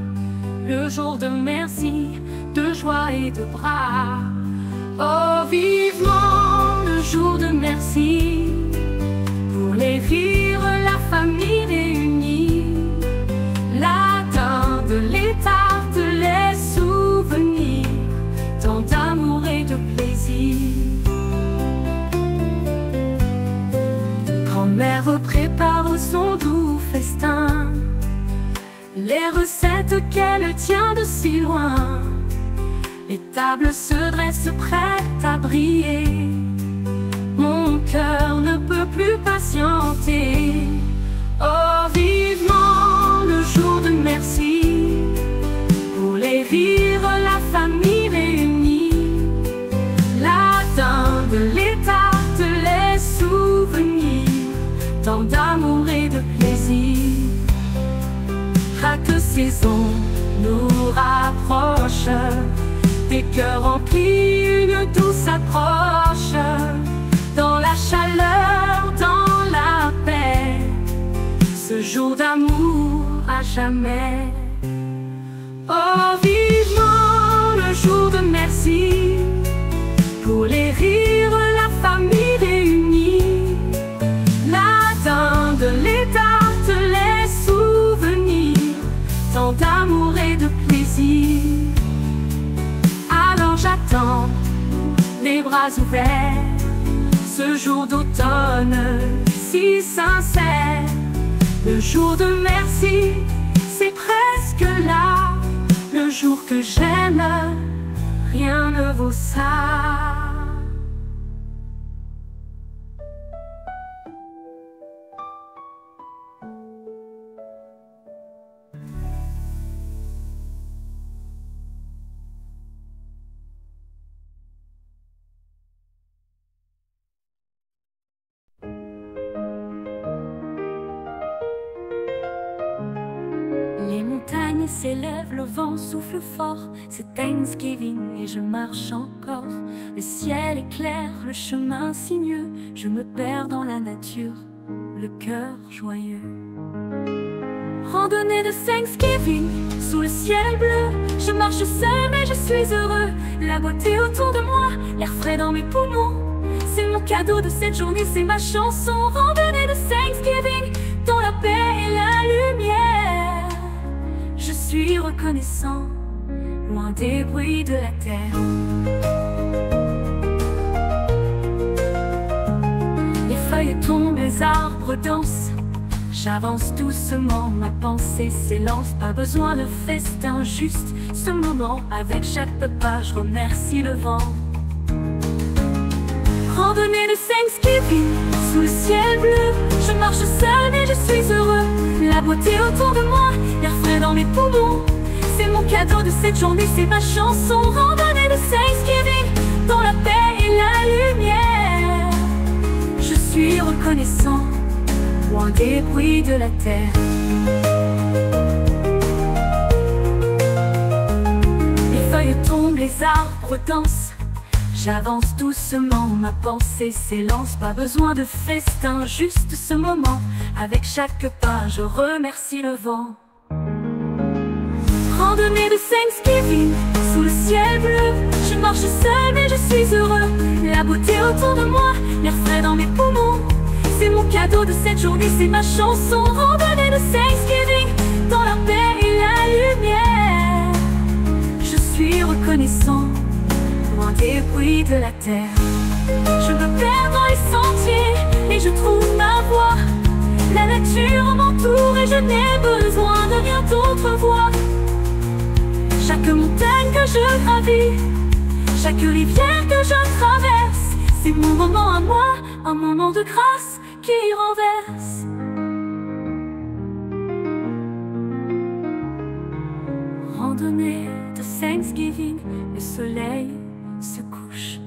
le jour de merci, de joie et de bras. Oh, vivement le jour de merci, pour les rires, la famille réunie, la dinde, les tartes, les souvenirs, tant d'amour et de plaisir. Grand-mère prépare son doux festin, les recettes qu'elle tient de si loin. Les tables se dressent prêtes à briller, mon cœur ne peut plus patienter. Oh, vivement le jour de merci, pour les rires, la famille réunie, la dinde, les tartes, les souvenirs, tant d'amour et de plaisir. Chaque saison nous rapproche des cœurs remplis, une douce approche, dans la chaleur, dans la paix, ce jour d'amour à jamais. Oh, vivement le jour de merci, pour les rires, la famille réunie, la dinde, les tartes, les souvenirs, tant d'amour et de plaisir. Alors j'attends, les bras ouverts, ce jour d'automne si sincère. Le jour de merci, c'est presque là, le jour que j'aime, rien ne vaut ça. Les montagnes s'élèvent, le vent souffle fort, c'est Thanksgiving et je marche encore. Le ciel est clair, le chemin sinueux, je me perds dans la nature, le cœur joyeux. Randonnée de Thanksgiving, sous le ciel bleu, je marche seul mais je suis heureux. La beauté autour de moi, l'air frais dans mes poumons, c'est mon cadeau de cette journée, c'est ma chanson. Randonnée de Thanksgiving, dans la paix et la lumière, je suis reconnaissant, loin des bruits de la terre. Les feuilles tombent, les arbres dansent, j'avance doucement, ma pensée s'élance. Pas besoin de festin, juste ce moment. Avec chaque pas, je remercie le vent. Randonnée de Thanksgiving, sous le ciel bleu, je marche seul et je suis heureux. La beauté autour de moi, l'air frais dans mes poumons, c'est mon cadeau de cette journée, c'est ma chanson. Randonnée de Thanksgiving, dans la paix et la lumière, je suis reconnaissant, loin des bruits de la terre. Les feuilles tombent, les arbres dansent, j'avance doucement, ma pensée s'élance. Pas besoin de festin, juste ce moment. Avec chaque pas, je remercie le vent. Randonnée de Thanksgiving, sous le ciel bleu, je marche seul mais je suis heureux. La beauté autour de moi, l'air frais dans mes poumons, c'est mon cadeau de cette journée, c'est ma chanson. Randonnée de Thanksgiving, dans la paix et la lumière, je suis reconnaissant, loin des bruits de la terre. Je me perds dans les sentiers et je trouve ma voie. La nature m'entoure et je n'ai besoin de rien d'autre voir. Chaque montagne que je gravis, chaque rivière que je traverse, c'est mon moment à moi, un moment de grâce qui renverse. Randonnée de Thanksgiving, le soleil se couche,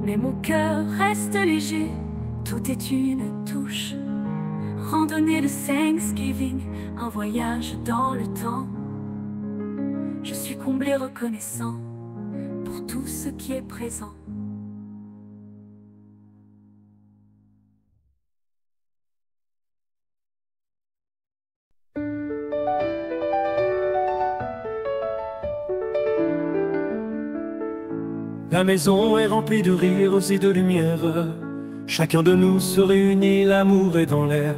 mais mon cœur reste léger, tout est une touche. Randonnée de Thanksgiving, un voyage dans le temps, je suis comblé reconnaissant pour tout ce qui est présent. La maison est remplie de rires et de lumière. Chacun de nous se réunit, l'amour est dans l'air.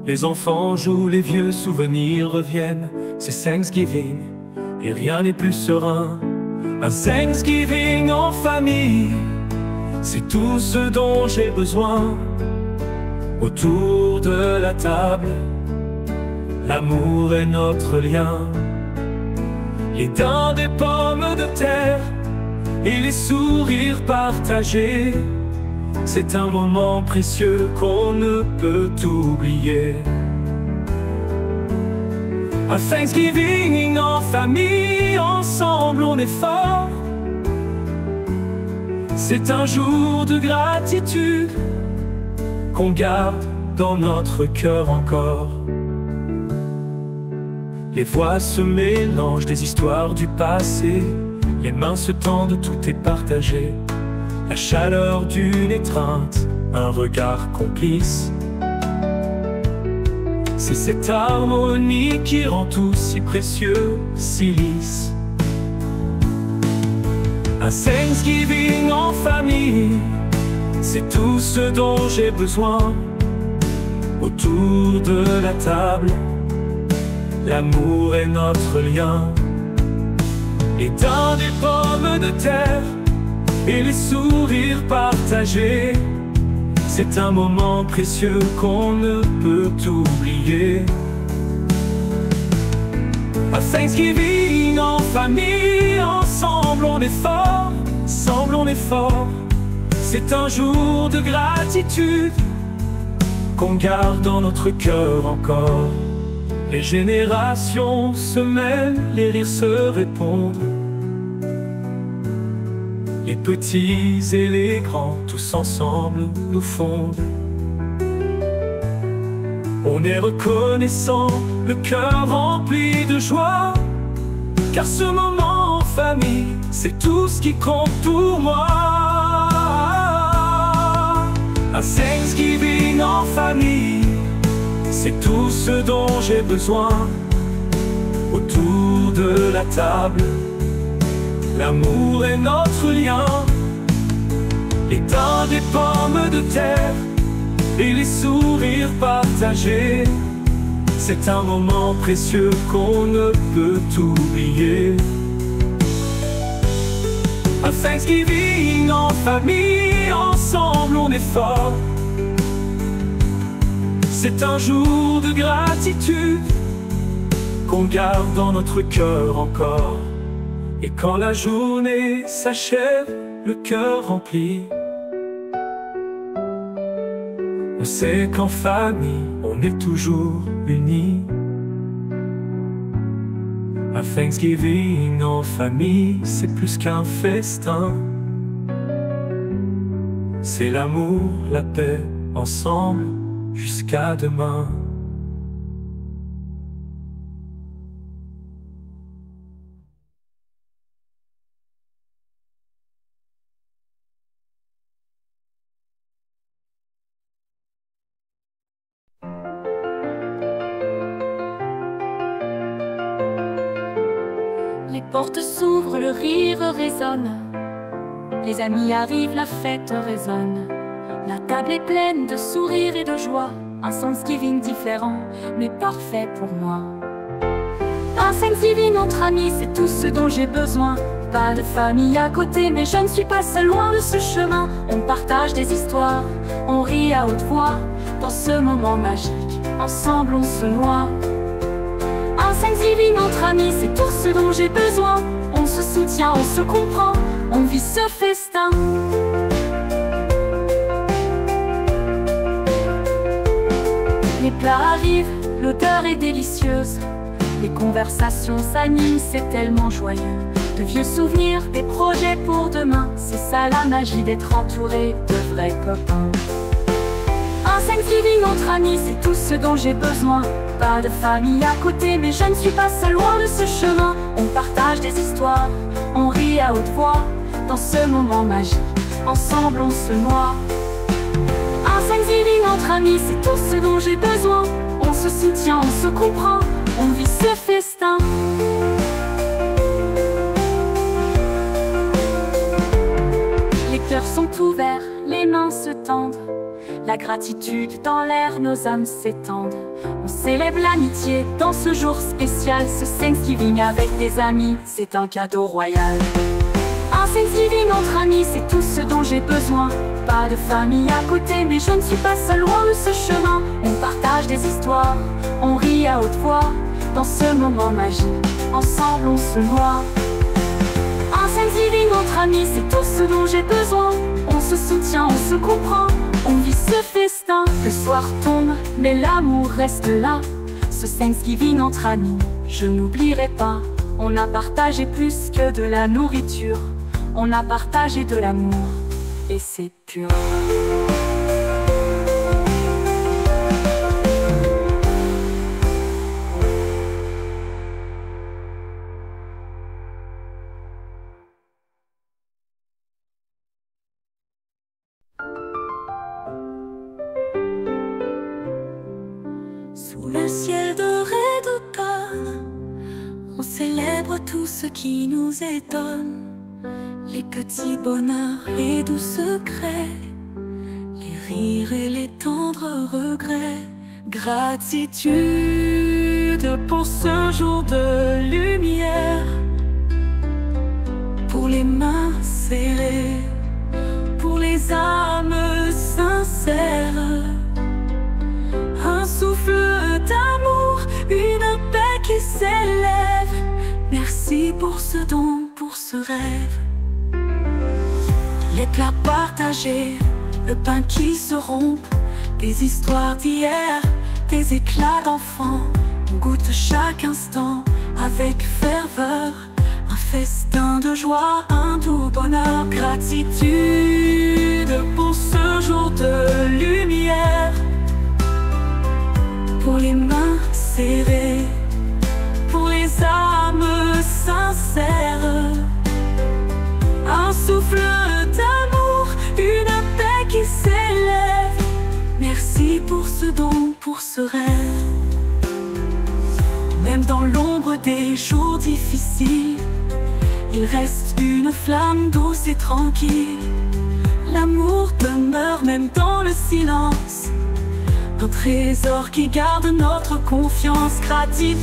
Les enfants jouent, les vieux souvenirs reviennent. C'est Thanksgiving et rien n'est plus serein. Un Thanksgiving en famille, c'est tout ce dont j'ai besoin. Autour de la table, l'amour est notre lien. Les dents des pommes de terre et les sourires partagés, c'est un moment précieux qu'on ne peut oublier. Un Thanksgiving en famille, ensemble on est fort. C'est un jour de gratitude qu'on garde dans notre cœur encore. Les voix se mélangent, des histoires du passé, Les mains se tendent, tout est partagé. La chaleur d'une étreinte, un regard complice. C'est cette harmonie qui rend tout si précieux, si lisse. Un Thanksgiving en famille, c'est tout ce dont j'ai besoin. Autour de la table, l'amour est notre lien. Éteint des pommes de terre et les sourires partagés, c'est un moment précieux qu'on ne peut oublier. Un Thanksgiving en famille, ensemble on est fort, ensemble on est fort. C'est un jour de gratitude qu'on garde dans notre cœur encore. Les générations se mêlent, les rires se répondent. Les petits et les grands, tous ensemble nous fondent. On est reconnaissant, le cœur rempli de joie, car ce moment en famille, c'est tout ce qui compte pour moi. Un Thanksgiving en famille, c'est tout ce dont j'ai besoin. Autour de la table, l'amour est notre lien. L'étain des pommes de terre et les sourires partagés, c'est un moment précieux qu'on ne peut oublier. Un Thanksgiving en famille, ensemble on est fort. C'est un jour de gratitude qu'on garde dans notre cœur encore. Et quand la journée s'achève, le cœur rempli, on sait qu'en famille, on est toujours unis. Un Thanksgiving en famille, c'est plus qu'un festin. C'est l'amour, la paix, ensemble, jusqu'à demain. Les portes s'ouvrent, le rire résonne. Les amis arrivent, la fête résonne. La table est pleine de sourires et de joie. Un Thanksgiving différent, mais parfait pour moi. Un Thanksgiving entre amis, c'est tout ce dont j'ai besoin. Pas de famille à côté, mais je ne suis pas seul loin de ce chemin. On partage des histoires, on rit à haute voix. Dans ce moment magique, ensemble on se noie. Un Thanksgiving entre amis, c'est tout ce dont j'ai besoin. On se soutient, on se comprend, on vit ce festin. Les plats arrivent, l'odeur est délicieuse. Les conversations s'animent, c'est tellement joyeux. De vieux souvenirs, des projets pour demain. C'est ça la magie d'être entouré de vrais copains. Un Thanksgiving entre amis, c'est tout ce dont j'ai besoin. Pas de famille à côté, mais je ne suis pas seul loin de ce chemin. On partage des histoires, on rit à haute voix. Dans ce moment magique, ensemble on se noie. Un Thanksgiving entre amis, c'est tout ce dont j'ai besoin. On se soutient, on se comprend, on vit ce festin. Les cœurs sont ouverts, les mains se tendent. La gratitude dans l'air, nos âmes s'étendent. On célèbre l'amitié dans ce jour spécial. Ce Thanksgiving avec des amis, c'est un cadeau royal. Un Thanksgiving entre amis, c'est tout ce dont j'ai besoin. Pas de famille à côté, mais je ne suis pas seul loin de ce chemin. On partage des histoires, on rit à haute voix. Dans ce moment magique, ensemble on se noie. Un Thanksgiving entre amis, c'est tout ce dont j'ai besoin. On se soutient, on se comprend, on vit ce festin. Le soir tombe, mais l'amour reste là. Ce Thanksgiving entre amis, je n'oublierai pas. On a partagé plus que de la nourriture. On a partagé de l'amour, et c'est pur. tout ce qui nous étonne, les petits bonheurs, les doux secrets, les rires et les tendres regrets. Gratitude pour ce jour de lumière, pour les mains serrées, pour les âmes sincères. Un souffle d'amour, une paix qui s'élève. Merci pour ce don, pour ce rêve. Les plats partagés, le pain qui se rompt, des histoires d'hier, des éclats d'enfants. On goûte chaque instant avec ferveur, un festin de joie, un doux bonheur. Gratitude pour ce jour de lumière, pour les mains serrées, pour les âmes sincères. Un souffle d'amour, une paix qui s'élève. Merci pour ce don, pour ce rêve. Même dans l'ombre des jours difficiles, il reste une flamme douce et tranquille. L'amour demeure même dans le silence, un trésor qui garde notre confiance. Gratitude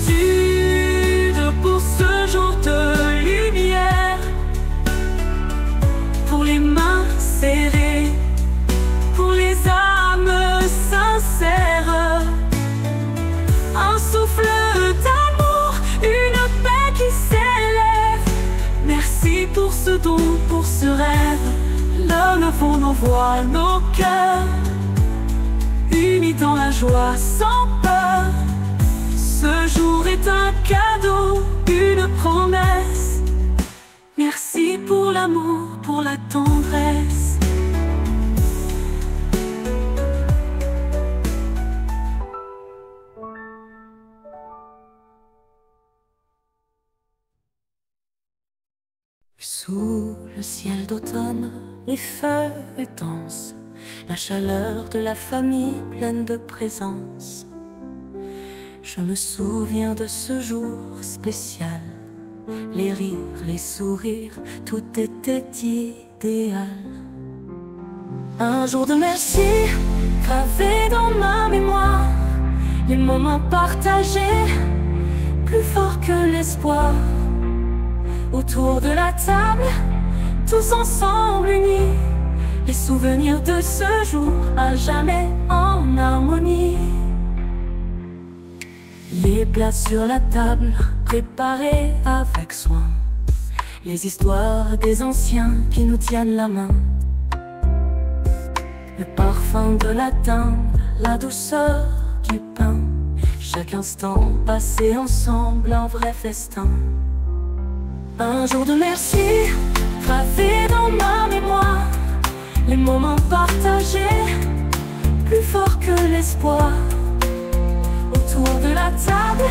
pour ce jour de lumière, pour les mains serrées, pour les âmes sincères. Un souffle d'amour, une paix qui s'élève. Merci pour ce don, pour ce rêve. Levons nos voiles, nos cœurs, unis dans la joie sans peur. Ce jour est un cadeau, une promesse. Merci pour l'amour, pour la tendresse. Sous le ciel d'automne, les feuilles dansent, la chaleur de la famille pleine de présence. Je me souviens de ce jour spécial, les rires, les sourires, tout était idéal. Un jour de merci, gravé dans ma mémoire, les moments partagés, plus forts que l'espoir. Autour de la table, tous ensemble unis, les souvenirs de ce jour à jamais en harmonie. Les plats sur la table, préparés avec soin, les histoires des anciens qui nous tiennent la main. Le parfum de la dinde, la douceur du pain, chaque instant passé ensemble, un vrai festin. Un jour de merci, gravé dans ma mémoire, les moments partagés, plus forts que l'espoir. Autour de la table,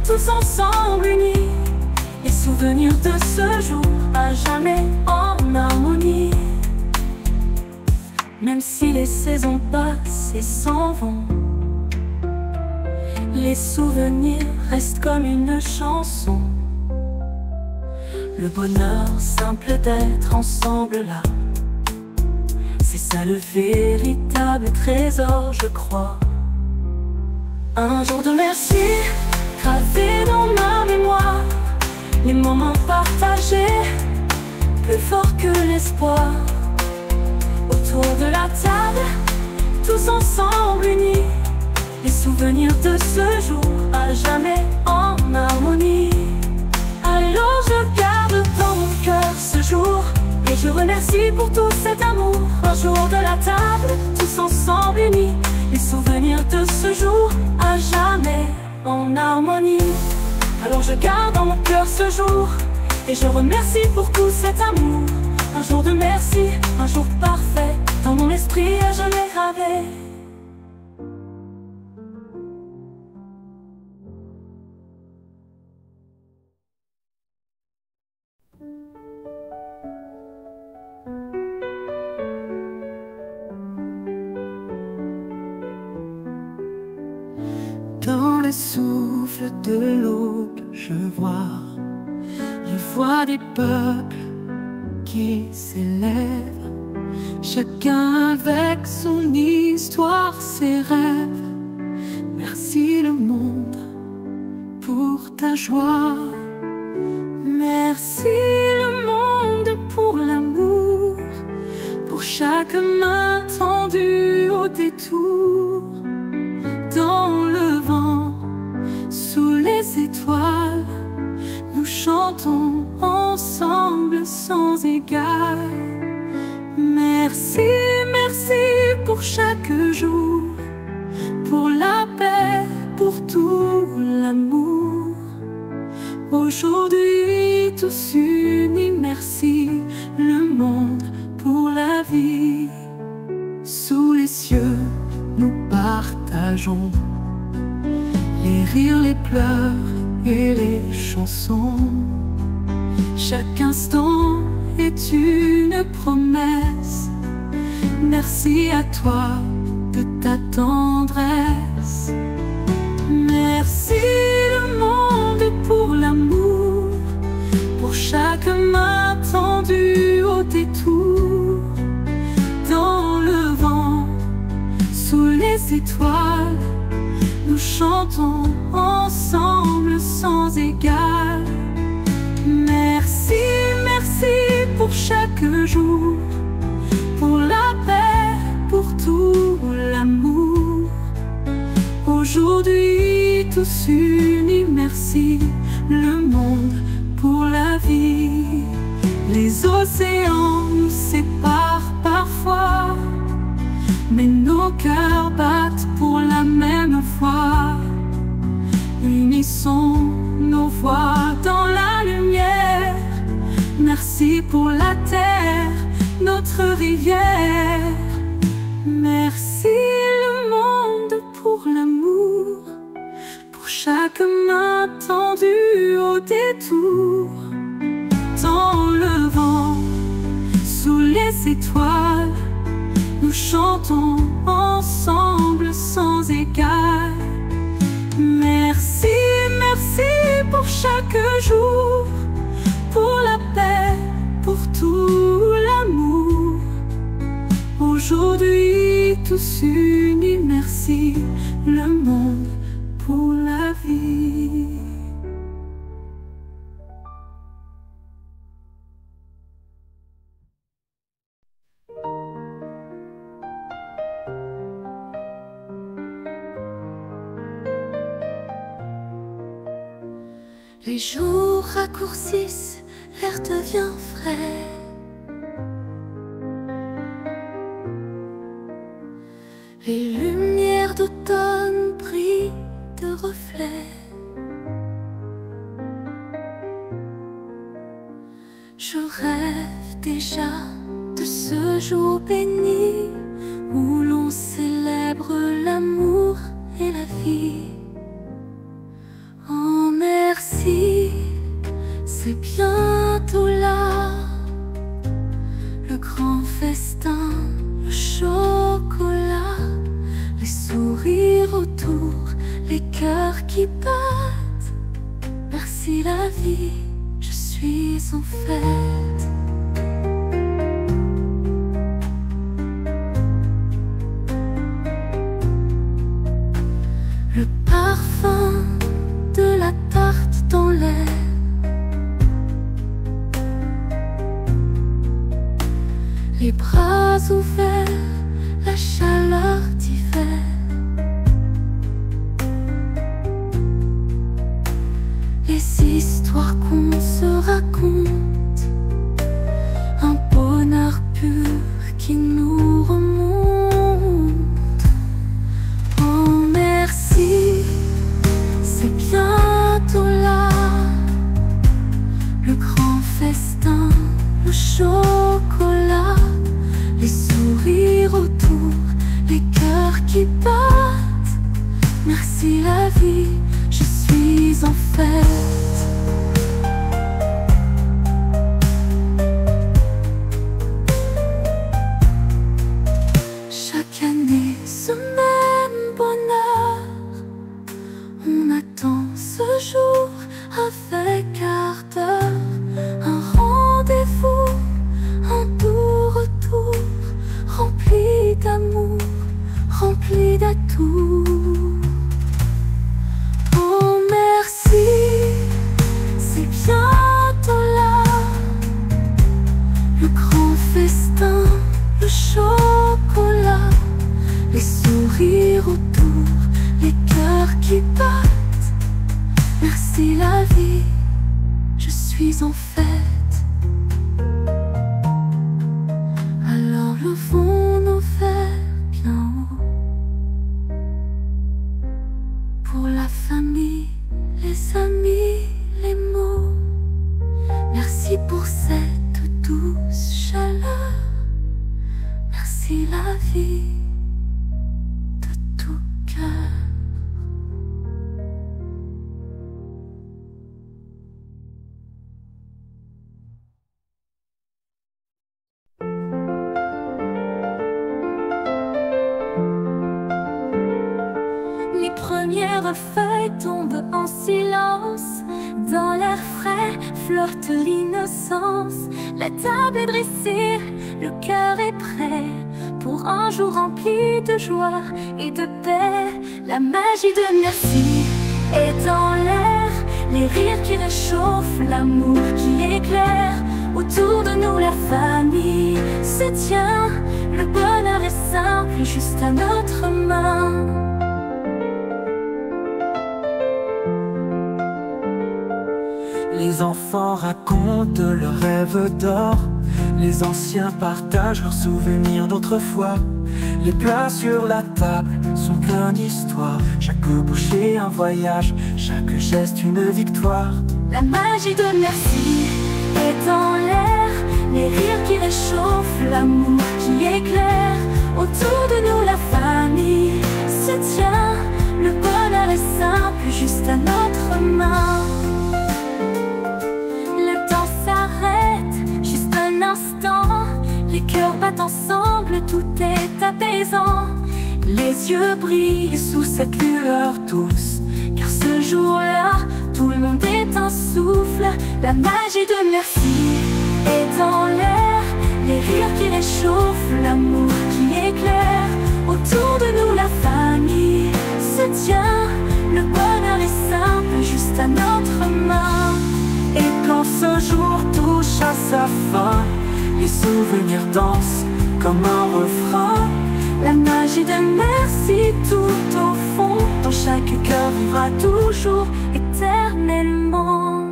tous ensemble unis, les souvenirs de ce jour à jamais en harmonie. Même si les saisons passent et s'en vont, les souvenirs restent comme une chanson. Le bonheur simple d'être ensemble là, c'est ça le véritable trésor, je crois. Un jour de merci, gravé dans ma mémoire, les moments partagés, plus forts que l'espoir. Autour de la table, tous ensemble unis, les souvenirs de ce jour à jamais en harmonie. Alors je garde dans mon cœur ce jour, et je remercie pour tout cet amour. Un jour de la table, tous ensemble unis, les souvenirs de ce jour à jamais en harmonie. Alors je garde dans mon cœur ce jour, et je remercie pour tout cet amour. Un jour de merci, un jour parfait, dans mon esprit à jamais gravé. Dans les souffles de l'aube, je vois voix des peuples qui s'élèvent, chacun avec son histoire, ses rêves. Merci le monde pour ta joie. Merci le monde pour l'amour, pour chaque main tendue au détour. Dans le vent, sous les étoiles, nous chantons ensemble sans égal. Merci, merci pour chaque jour, pour la paix, pour tout l'amour. Aujourd'hui tous unis, merci le monde pour la vie. Sous les cieux, nous partageons les rires, les pleurs et les chansons. Chaque instant est une promesse. Merci à toi de ta tendresse. Merci le monde pour l'amour, pour chaque main tendue au détour. Dans le vent, sous les étoiles, nous chantons ensemble sans égal. Merci, merci pour chaque jour, pour la paix, pour tout l'amour. Aujourd'hui tous unis, merci le monde pour la vie. Les océans nous séparent parfois, mais nos cœurs battent pour la même foi. Unissons nos voix dans la lumière. Merci pour la terre, notre rivière. Merci le monde pour l'amour, pour chaque main tendue au détour. Dans le vent, sous les étoiles, nous chantons ensemble sans égal. Merci, merci pour chaque jour, pour la paix, pour tout l'amour. Aujourd'hui tous unis, merci le monde pour la vie. Les jours raccourcissent, l'air devient frais. Les lumières d'automne brillent de reflets. Je rêve déjà de ce jour béni où l'on célèbre l'amour et la vie. Oh merci, c'est bientôt là, le grand festin, le chocolat, les sourires autour, les cœurs qui battent. Merci la vie, je suis en fête. Le parfum de la tarte dans l'air, les bras ouverts, la chaleur d'hiver. Les histoires qu'on se raconte, un bonheur pur qui nous remonte. Oh merci, c'est bientôt là, le grand festin, le chocolat, les sourires autour, les cœurs qui battent. remercie la vie de tout cœur. Les premières feuilles tombent en silence. Dans l'air frais flotte l'innocence. La table est dressée, le cœur est prêt pour un jour rempli de joie et de paix. La magie de merci est dans l'air, les rires qui réchauffent, l'amour qui éclaire. Autour de nous la famille se tient, le bonheur est simple, juste à notre main. Les enfants racontent leurs rêves d'or. Les anciens partagent leurs souvenirs d'autrefois. Les plats sur la table sont pleins d'histoires. Chaque bouchée un voyage, chaque geste une victoire. La magie de merci est dans l'air, les rires qui réchauffent, l'amour qui éclaire. Autour de nous la famille se tient, le bonheur est simple, juste à notre main. Les cœurs battent ensemble, tout est apaisant. Les yeux brillent sous cette lueur douce, car ce jour-là, tout le monde est un souffle. La magie de merci est dans l'air, les rires qui réchauffent, l'amour qui éclaire. Autour de nous la famille se tient, le bonheur est simple, juste à notre main. Et quand ce jour touche à sa fin, les souvenirs dansent comme un refrain. La magie de merci tout au fond, dans chaque cœur vivra toujours éternellement.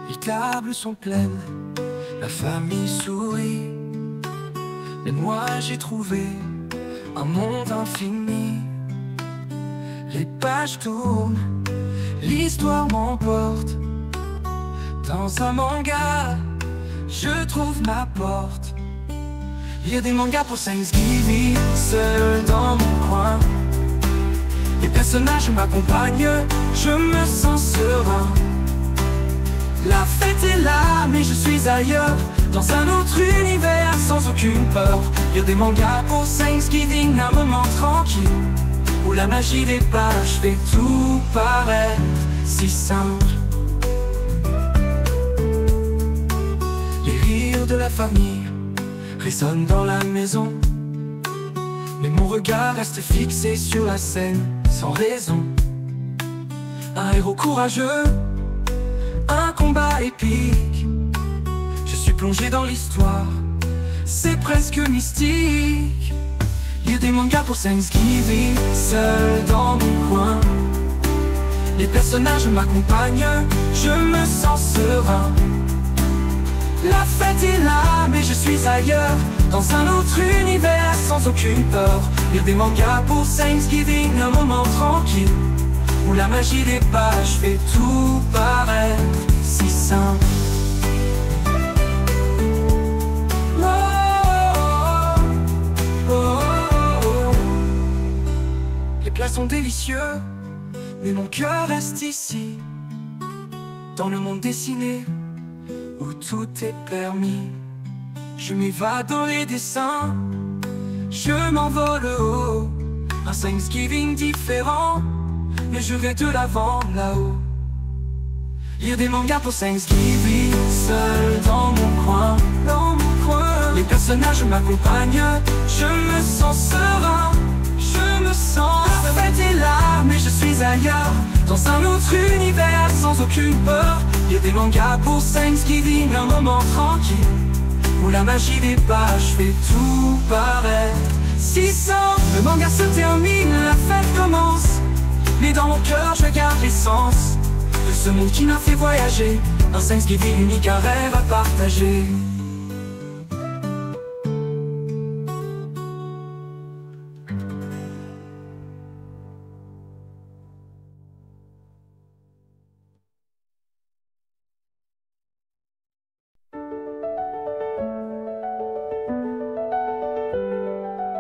Les tables sont pleines, la famille sourit, mais moi j'ai trouvé un monde infini. Les pages tournent, l'histoire m'emporte. Dans un manga, je trouve ma porte. Lire des mangas pour Thanksgiving, seul dans mon coin. Les personnages m'accompagnent, je me sens serein. La fête est là, mais je suis ailleurs, dans un autre univers, sans aucune peur. Lire des mangas pour Thanksgiving, un moment tranquille, où la magie des pages fait tout paraître si simple. Les rires de la famille résonnent dans la maison, mais mon regard reste fixé sur la scène, sans raison. Un héros courageux, un combat épique. Je suis plongé dans l'histoire, c'est presque mystique. Lire des mangas pour Thanksgiving, seul dans mon coin. Les personnages m'accompagnent, je me sens serein. La fête est là, mais je suis ailleurs, dans un autre univers, sans aucune peur. Lire des mangas pour Thanksgiving, un moment tranquille, où la magie des pages fait tout paraître si simple. Oh, oh, oh, oh. Les plats sont délicieux, mais mon cœur reste ici, dans le monde dessiné, où tout est permis. Je m'évade dans les dessins, je m'envole haut. Un Thanksgiving différent, mais je vais de l'avant là-haut. Lire des mangas pour Thanksgiving, seul dans mon coin, dans mon coin. Les personnages m'accompagnent, je me sens serein, je me sens. La fête est là, mais je suis ailleurs, dans un autre univers, sans aucune peur. Lire des mangas pour Thanksgiving, un moment tranquille, où la magie des pages fait tout paraître si simple. Le manga se termine, la fête commence, mais dans mon cœur je garde l'essence de ce monde qui m'a fait voyager. Un Thanksgiving unique, un rêve à partager.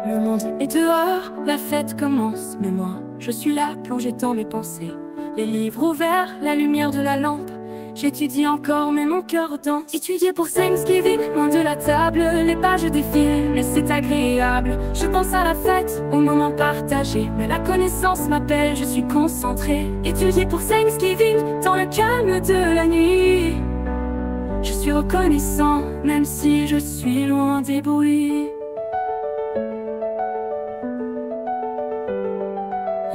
Le monde est dehors, la fête commence. Mais moi, je suis là, plongé dans mes pensées. Les livres ouverts, la lumière de la lampe. J'étudie encore, mais mon cœur danse. Étudier pour Thanksgiving, loin de la table. Les pages défilent, mais c'est agréable. Je pense à la fête, au moment partagé. Mais la connaissance m'appelle, je suis concentré. Étudier pour Thanksgiving, dans le calme de la nuit. Je suis reconnaissant, même si je suis loin des bruits.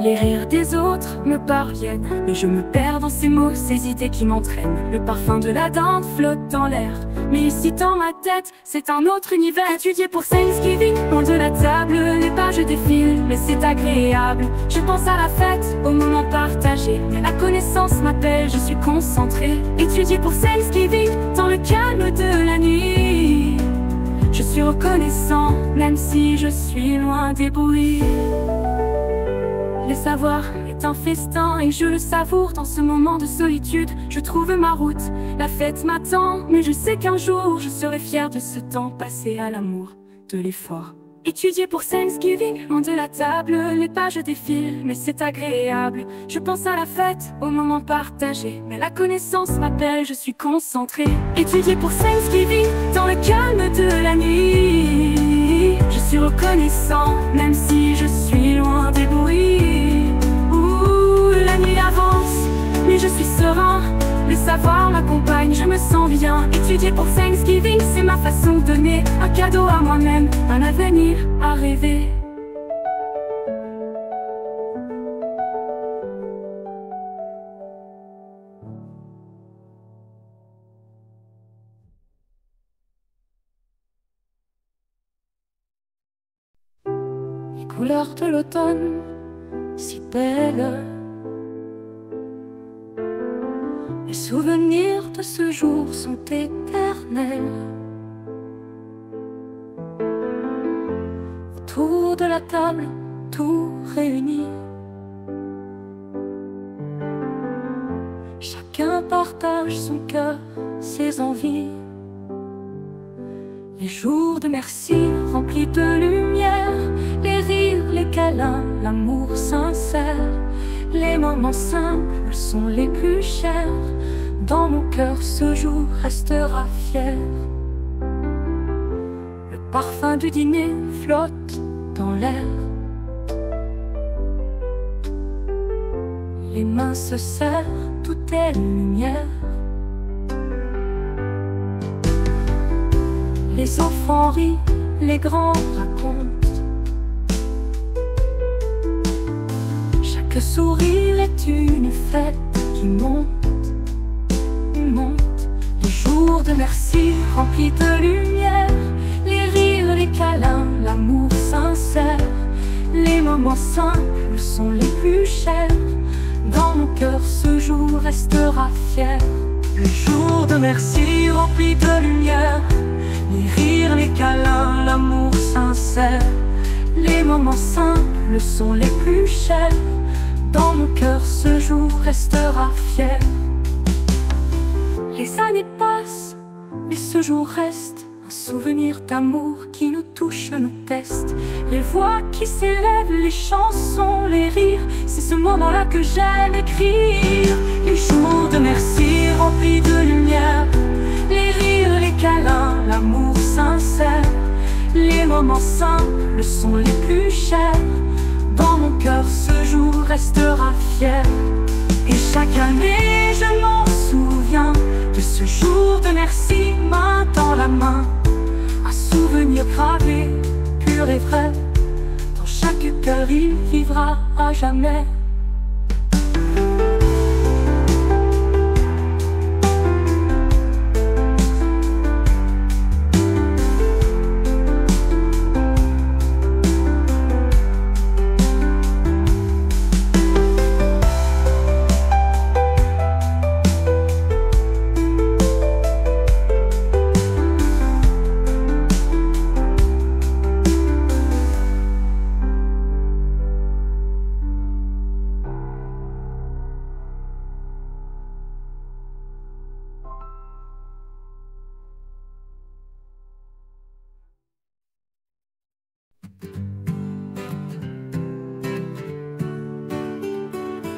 Les rires des autres me parviennent, mais je me perds dans ces mots, ces idées qui m'entraînent. Le parfum de la dinde flotte dans l'air, mais ici dans ma tête, c'est un autre univers. Étudié pour Thanksgiving, loin de la table, les pages défilent, mais c'est agréable. Je pense à la fête, au moment partagé, mais la connaissance m'appelle, je suis concentré. Étudié pour Thanksgiving, dans le calme de la nuit. Je suis reconnaissant, même si je suis loin des bruits. Le savoir est un festin et je le savoure dans ce moment de solitude. Je trouve ma route, la fête m'attend, mais je sais qu'un jour je serai fier de ce temps passé à l'amour de l'effort. Étudier pour Thanksgiving, loin de la table, les pages défilent, mais c'est agréable. Je pense à la fête, au moment partagé, mais la connaissance m'appelle, je suis concentré. Étudier pour Thanksgiving, dans le calme de la nuit. Je suis reconnaissant, même si je suis loin des bruits. Ouh, la nuit avance, mais je suis serein. Le savoir m'accompagne, je me sens bien. Étudier pour Thanksgiving, c'est ma façon de donner un cadeau à moi-même, un avenir à rêver. Les couleurs de l'automne, si belles. Les souvenirs de ce jour sont éternels. Autour de la table, tout réuni. Chacun partage son cœur, ses envies. Les jours de merci remplis de lumière. Les rires, les câlins, l'amour sincère. Les moments simples sont les plus chers. Dans mon cœur, ce jour restera fier. Le parfum du dîner flotte dans l'air. Les mains se serrent, tout est lumière. Les enfants rient, les grands racontent. Chaque sourire est une fête qui monte. Les jours de merci remplis de lumière. Les rires, les câlins, l'amour sincère. Les moments simples sont les plus chers. Dans mon cœur, ce jour restera fier. Les jours de merci remplis de lumière. Les rires, les câlins, l'amour sincère. Les moments simples sont les plus chers. Dans mon cœur, ce jour restera fier. Les années passent, mais ce jour reste un souvenir d'amour qui nous touche, nous teste. Les voix qui s'élèvent, les chansons, les rires, c'est ce moment-là que j'aime écrire. Les jours de merci remplis de lumière. Les rires, les câlins, l'amour sincère. Les moments simples sont les plus chers. Dans mon cœur, ce jour restera fier. Et chaque année, je m'en souviens de ce jour de merci, main dans la main. Un souvenir gravé, pur et vrai. Dans chaque cœur, il vivra à jamais.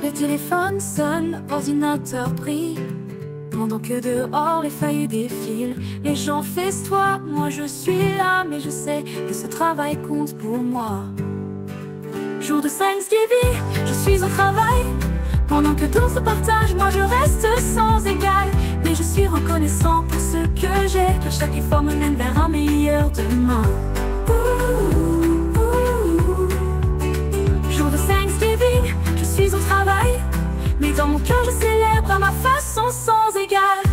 Le téléphone sonne, ordinateur brille, pendant que dehors les feuilles défilent. Les gens festoient, moi je suis là, mais je sais que ce travail compte pour moi. Jour de Thanksgiving, je suis au travail, pendant que d'autres partagent, moi je reste sans égal. Mais je suis reconnaissant pour ce que j'ai, car chaque effort me mène vers un meilleur demain. Jour de Thanksgiving, je suis au travail, mais dans mon cœur je célèbre à ma façon sans égal.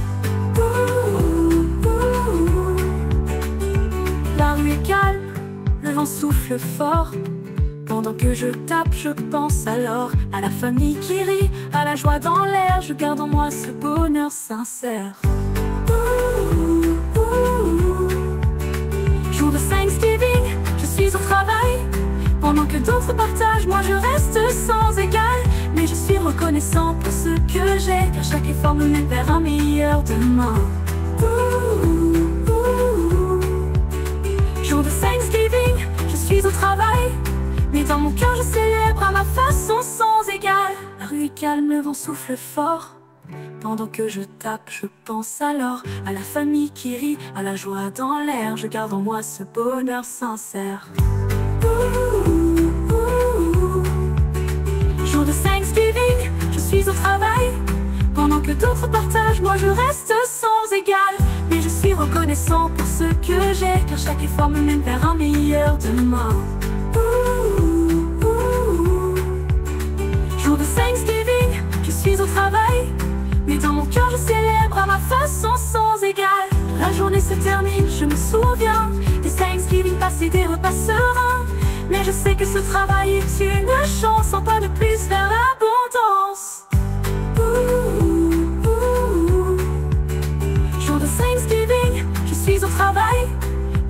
La rue est calme, le vent souffle fort, pendant que je tape, je pense alors à la famille qui rit, à la joie dans l'air. Je garde en moi ce bonheur sincère. Jour de Thanksgiving, je suis au travail, pendant que d'autres partagent, moi je reste sans égal. Mais je suis reconnaissant pour ce que j'ai, car chaque effort me mène vers un meilleur demain. Jour de Thanksgiving, je suis au travail, mais dans mon cœur je célèbre à ma façon sans égal. La rue est calme, le vent souffle fort, pendant que je tape, je pense alors à la famille qui rit, à la joie dans l'air. Je garde en moi ce bonheur sincère. Jour de Thanksgiving, je suis au travail, pendant que d'autres partagent, moi je reste sans égal. Mais je suis reconnaissant pour ce que j'ai, car chaque effort me mène vers un meilleur demain. Jour de Thanksgiving, je suis au travail, mais dans mon cœur je célèbre à ma façon sans égal. La journée se termine, je me souviens des Thanksgiving passés, des repas sereins. Mais je sais que ce travail est une chance, en pas de plus vers l'abondance. Jour de Thanksgiving, je suis au travail,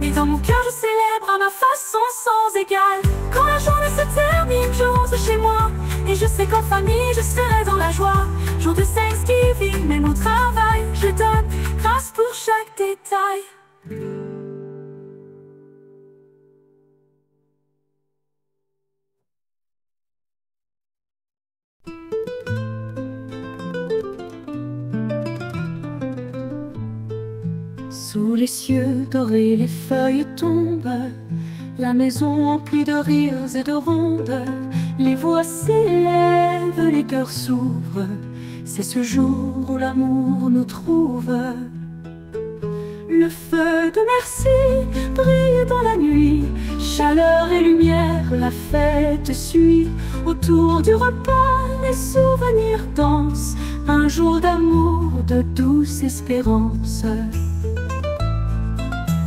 mais dans mon cœur je célèbre à ma façon sans égal. Quand la journée se termine, je rentre chez moi, et je sais qu'en famille je serai dans la joie. Jour de Thanksgiving, même au travail, je donne grâce pour chaque détail. Sous les cieux dorés, les feuilles tombent, la maison emplie de rires et de rondes. Les voix s'élèvent, les cœurs s'ouvrent, c'est ce jour où l'amour nous trouve. Le feu de merci brille dans la nuit, chaleur et lumière, la fête suit. Autour du repas, les souvenirs dansent, un jour d'amour, de douce espérance.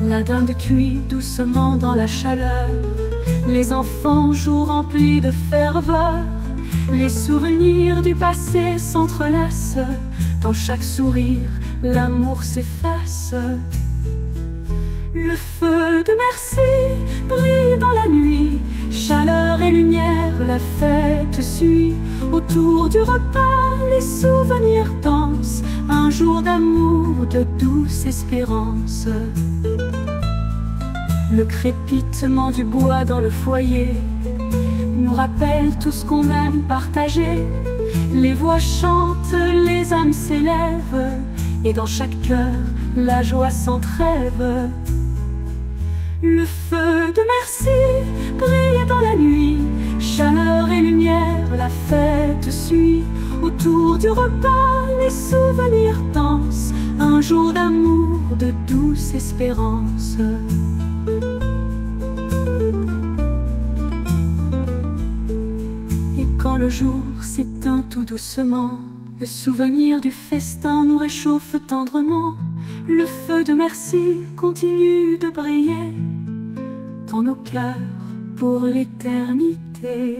La dinde cuit doucement dans la chaleur, les enfants jouent remplis de ferveur. Les souvenirs du passé s'entrelacent, dans chaque sourire, l'amour s'efface. Le feu de merci brille dans la nuit, chaleur et lumière, la fête suit. Autour du repas, les souvenirs dansent, un jour d'amour, de douce espérance. Le crépitement du bois dans le foyer nous rappelle tout ce qu'on aime partager. Les voix chantent, les âmes s'élèvent, et dans chaque cœur, la joie sans trêve. Le feu de merci brille dans la nuit, chaleur et lumière, la fête suit. Autour du repas, les souvenirs dansent, un jour d'amour, de douce espérance. Et quand le jour s'éteint tout doucement, le souvenir du festin nous réchauffe tendrement. Le feu de merci continue de briller dans nos cœurs pour l'éternité.